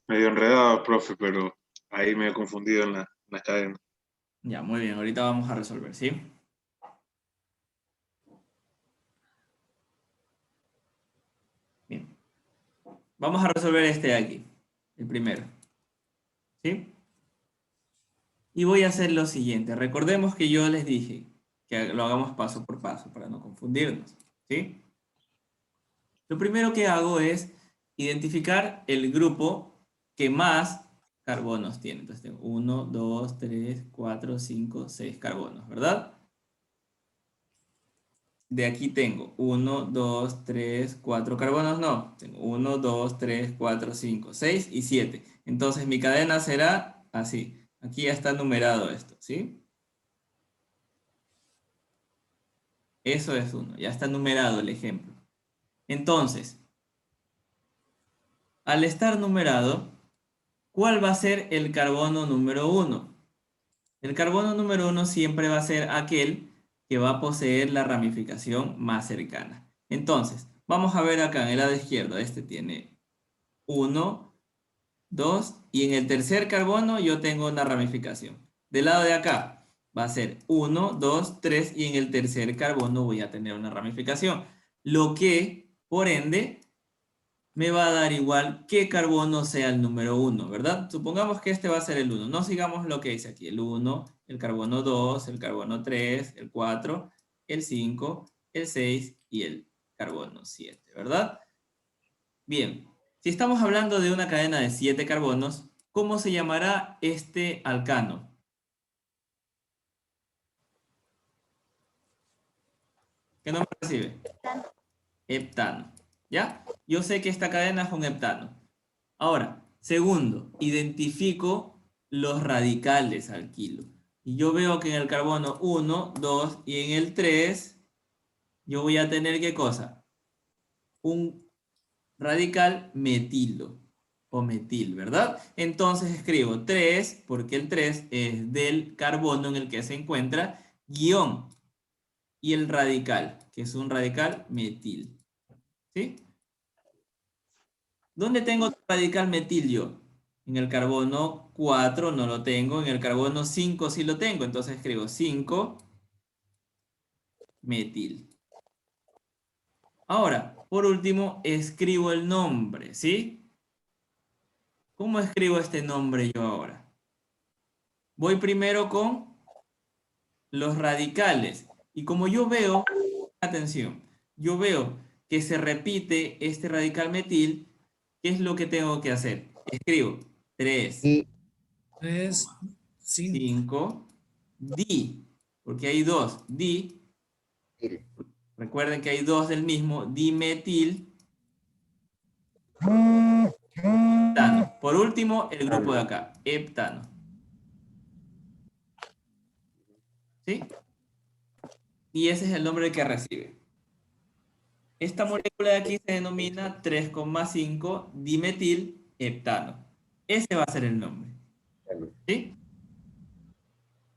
Medio enredado, profe, pero ahí me he confundido en la cadena. Ya, muy bien. Ahorita vamos a resolver, ¿sí? Bien. Vamos a resolver este de aquí. El primero. ¿Sí? Y voy a hacer lo siguiente. Recordemos que yo les dije que lo hagamos paso por paso para no confundirnos. ¿Sí? Lo primero que hago es identificar el grupo que más carbonos tiene. Entonces tengo 1, 2, 3, 4, 5, 6 carbonos, ¿verdad? De aquí tengo 1, 2, 3, 4 carbonos, no. Tengo 1, 2, 3, 4, 5, 6 y 7. Entonces mi cadena será así. Aquí ya está numerado esto, ¿sí? Eso es 1, ya está numerado el ejemplo. Entonces, al estar numerado, ¿cuál va a ser el carbono número 1? El carbono número 1 siempre va a ser aquel que va a poseer la ramificación más cercana. Entonces, vamos a ver acá en el lado izquierdo. Este tiene 1, 2 y en el tercer carbono yo tengo una ramificación. Del lado de acá va a ser 1, 2, 3 y en el tercer carbono voy a tener una ramificación. Lo que, por ende, me va a dar igual qué carbono sea el número 1, ¿verdad? Supongamos que este va a ser el 1. No sigamos lo que dice aquí. El 1, el carbono 2, el carbono 3, el 4, el 5, el 6 y el carbono 7, ¿verdad? Bien, si estamos hablando de una cadena de 7 carbonos, ¿cómo se llamará este alcano? ¿Qué nombre recibe? Heptano. ¿Ya? Yo sé que esta cadena es un heptano. Ahora, segundo, identifico los radicales alquilo. Y yo veo que en el carbono 1, 2 y en el 3, yo voy a tener ¿qué cosa? Un radical metilo o metil, ¿verdad? Entonces escribo 3, porque el 3 es del carbono en el que se encuentra, guión, y el radical, que es un radical metil. ¿Sí? ¿Dónde tengo el radical metil yo? En el carbono 4 no lo tengo, en el carbono 5 sí lo tengo, entonces escribo 5 metil. Ahora, por último, escribo el nombre, ¿sí? ¿Cómo escribo este nombre yo ahora? Voy primero con los radicales. Y como yo veo, atención, yo veo que se repite este radical metil, ¿qué es lo que tengo que hacer? Escribo 3, 5, di, porque hay dos, di. Recuerden que hay dos del mismo, dimetil. Heptano. Por último, el grupo de acá, heptano. ¿Sí? Y ese es el nombre que recibe. Esta molécula de aquí se denomina 3,5 dimetil heptano. Ese va a ser el nombre. ¿Sí?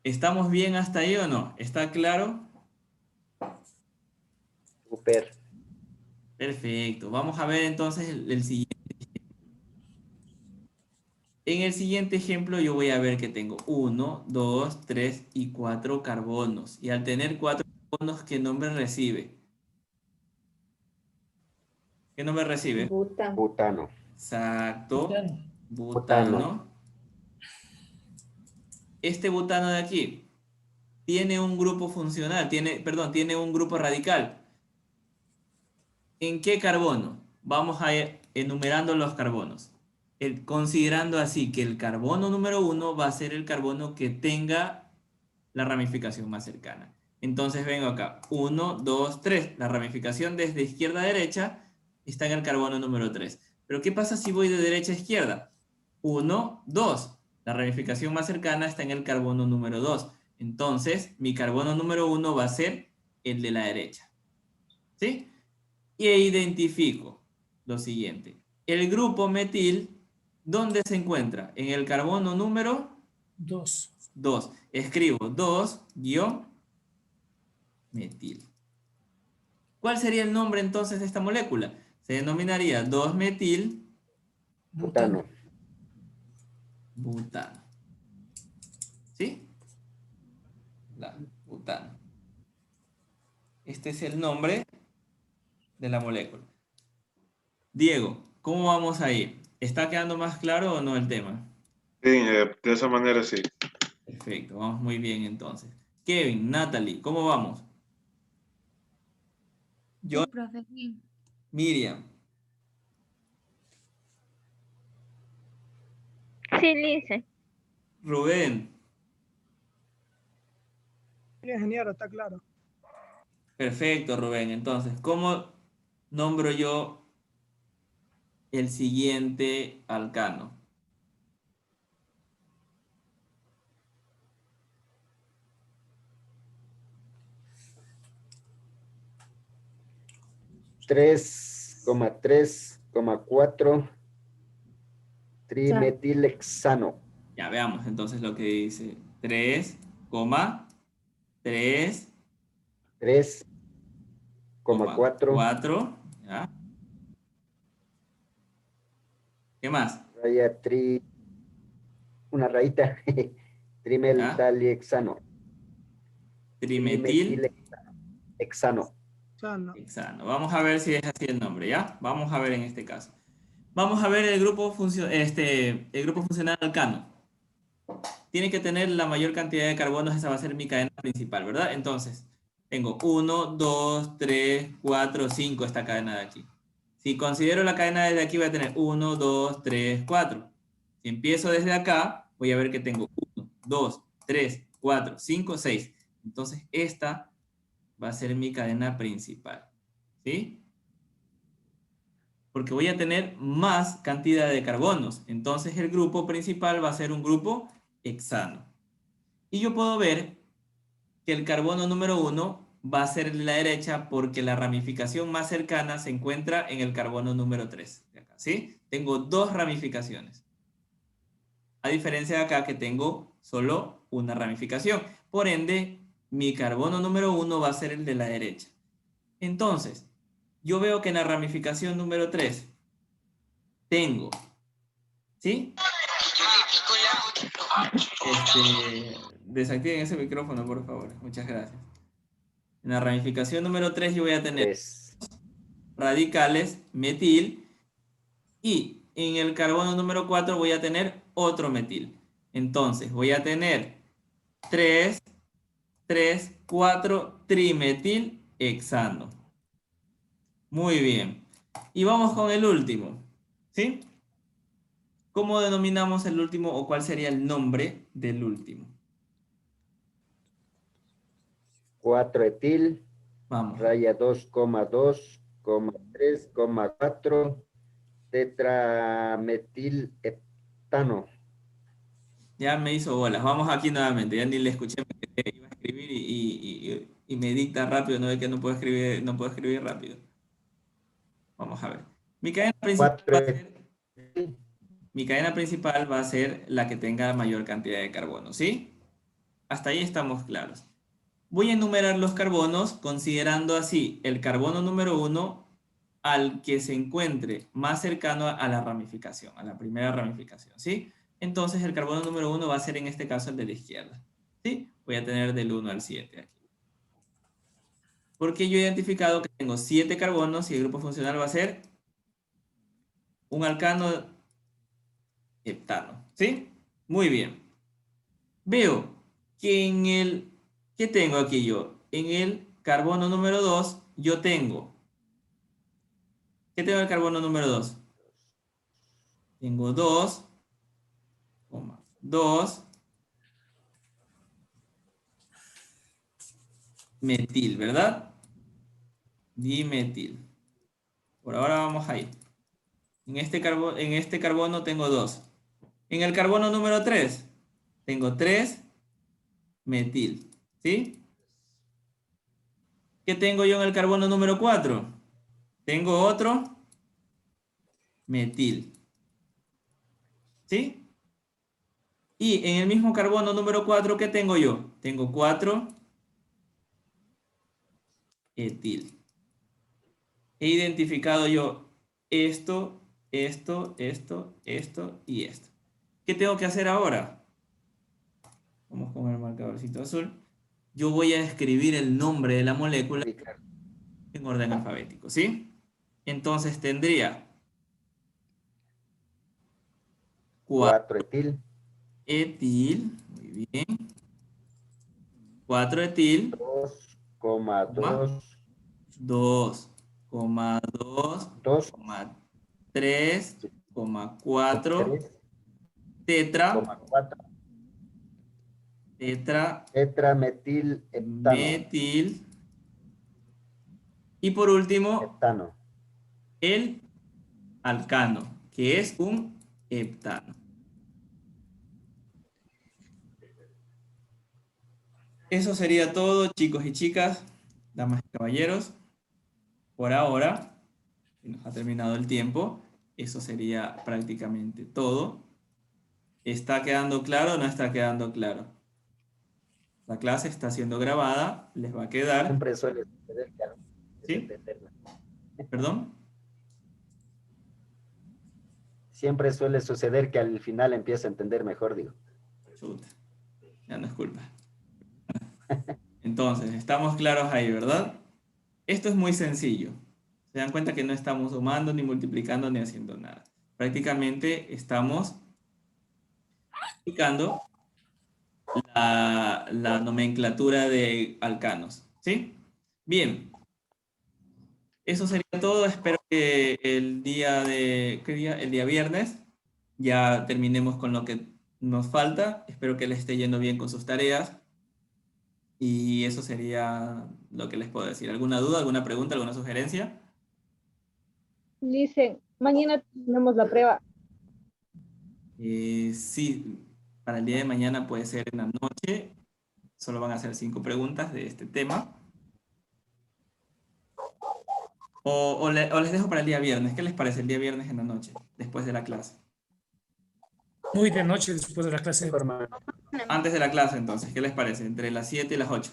¿Estamos bien hasta ahí o no? ¿Está claro? Super. Perfecto. Vamos a ver entonces el siguiente. En el siguiente ejemplo yo voy a ver que tengo 1, 2, 3 y 4 carbonos. Y al tener 4 carbonos, ¿qué nombre recibe? ¿Qué nombre recibe? Butano. Exacto. Butano. Este butano de aquí tiene un grupo funcional, tiene un grupo radical. ¿En qué carbono? Vamos a ir enumerando los carbonos. considerando así que el carbono número 1 va a ser el carbono que tenga la ramificación más cercana. Entonces vengo acá, 1, 2, 3. La ramificación desde izquierda a derecha está en el carbono número 3. Pero ¿qué pasa si voy de derecha a izquierda? 1, 2. La ramificación más cercana está en el carbono número 2. Entonces, mi carbono número 1 va a ser el de la derecha. ¿Sí? Y identifico lo siguiente. El grupo metil, ¿dónde se encuentra? En el carbono número 2. 2. Escribo 2-metil. ¿Cuál sería el nombre entonces de esta molécula? Se denominaría 2-metil Butano. butano. ¿Sí? Butano. Este es el nombre de la molécula. Diego, ¿cómo vamos a ir? ¿Está quedando más claro o no el tema? Sí, de esa manera sí. Perfecto, vamos muy bien entonces. Kevin, Natalie, ¿cómo vamos? Yo, Sí, profe, sí. Miriam, Sí, Lice. Rubén. Sí, ingeniero, está claro. Perfecto, Rubén. Entonces, ¿cómo nombro yo el siguiente alcano? Tres, 3,4 trimetilhexano. Ya veamos entonces lo que dice. 3,3 3,4 ¿ya? ¿Qué más? raya una rayita trimetilhexano. Trimetilhexano. Hexano. Vamos a ver si es así el nombre, ¿ya? Vamos a ver en este caso. Vamos a ver el grupo funcional alcano. Tiene que tener la mayor cantidad de carbonos, esa va a ser mi cadena principal, ¿verdad? Entonces, tengo 1, 2, 3, 4, 5 esta cadena de aquí. Si considero la cadena desde aquí, voy a tener 1, 2, 3, 4. Si empiezo desde acá, voy a ver que tengo 1, 2, 3, 4, 5, 6. Entonces, esta va a ser mi cadena principal. ¿Sí? Porque voy a tener más cantidad de carbonos. Entonces, el grupo principal va a ser un grupo hexano. Y yo puedo ver que el carbono número 1 va a ser el de la derecha porque la ramificación más cercana se encuentra en el carbono número 3. De acá, ¿sí? Tengo dos ramificaciones. A diferencia de acá que tengo solo una ramificación. Por ende, mi carbono número 1 va a ser el de la derecha. Entonces, yo veo que en la ramificación número 3 tengo, ¿sí? Desactiven ese micrófono, por favor. Muchas gracias. En la ramificación número 3 yo voy a tener radicales metil y en el carbono número 4 voy a tener otro metil. Entonces voy a tener 3, 4 trimetil hexano. Muy bien. Y vamos con el último, ¿sí? ¿Cómo denominamos el último o cuál sería el nombre del último? 4 etil. Vamos. Raya 2,2,3,4 tetrametilheptano. Ya me hizo bolas. Vamos aquí nuevamente. Ya ni le escuché, me iba a escribir y me dicta rápido. No ve que no puedo escribir rápido. Vamos a ver. Mi cadena principal va a ser la que tenga mayor cantidad de carbono, ¿sí? Hasta ahí estamos claros. Voy a enumerar los carbonos considerando así el carbono número 1 al que se encuentre más cercano a la ramificación, a la primera ramificación, ¿sí? Entonces el carbono número 1 va a ser en este caso el de la izquierda, ¿sí? Voy a tener del 1 al 7 aquí. Porque yo he identificado que tengo 7 carbonos y el grupo funcional va a ser un alcano heptano, ¿sí? Muy bien. Veo que en el... ¿Qué tengo aquí yo? En el carbono número 2 yo tengo... ¿Qué tengo en el carbono número 2? Tengo 2, 2 metil, ¿verdad? Dimetil. Por ahora vamos ahí. En este carbono tengo 2. En el carbono número 3 tengo 3 metil. ¿Sí? ¿Qué tengo yo en el carbono número 4? Tengo otro metil. ¿Sí? Y en el mismo carbono número 4, ¿qué tengo yo? Tengo 4 etil. He identificado yo esto y esto. ¿Qué tengo que hacer ahora? Vamos con el marcadorcito azul. Yo voy a escribir el nombre de la molécula en orden alfabético, ¿sí? Entonces tendría 4 etil. Etil, muy bien. 4 etil. 2,2. 2,2, 3,4 tetra. Tetrametil heptano. Metil. Y por último, Heptano. el alcano, que es un heptano. Eso sería todo, chicos y chicas, damas y caballeros. Por ahora, nos ha terminado el tiempo. Eso sería prácticamente todo. ¿Está quedando claro o no está quedando claro? La clase está siendo grabada, les va a quedar. Siempre suele suceder que ¿Sí? entenderla. ¿Perdón? Siempre suele suceder que al final empieza a entender mejor, digo. Chuta, ya no es culpa. Entonces, estamos claros ahí, ¿verdad? Esto es muy sencillo. Se dan cuenta que no estamos sumando, ni multiplicando, ni haciendo nada. Prácticamente estamos aplicando la nomenclatura de alcanos. ¿Sí? Bien. Eso sería todo. Espero que el día ¿qué día? El día viernes ya terminemos con lo que nos falta. Espero que les esté yendo bien con sus tareas. Y eso sería lo que les puedo decir. ¿Alguna duda, alguna pregunta, alguna sugerencia? Dice, mañana tenemos la prueba. Sí, para el día de mañana puede ser en la noche. Solo van a hacer 5 preguntas de este tema. O les dejo para el día viernes. ¿Qué les parece el día viernes en la noche, después de la clase? Muy de noche después de la clase. Antes de la clase, entonces. ¿Qué les parece? Entre las 7 y las 8.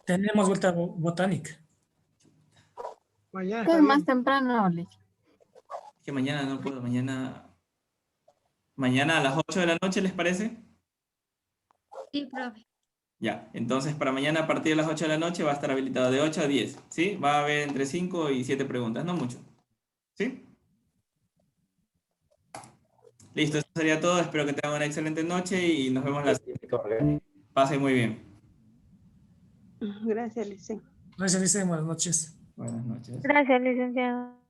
Tenemos vuelta botánica. Mañana ¿Qué está es más bien. temprano, Oli? Que mañana no puedo. Mañana a las 8 de la noche, ¿les parece? Sí, profe. Ya, entonces para mañana a partir de las 8 de la noche va a estar habilitado de 8 a 10, ¿sí? Va a haber entre 5 y 7 preguntas, no mucho, ¿sí? Listo, eso sería todo. Espero que tengan una excelente noche y nos vemos la siguiente. Pasen muy bien. Gracias, Licen. Gracias, Licen. Buenas noches. Buenas noches. Gracias, licenciado.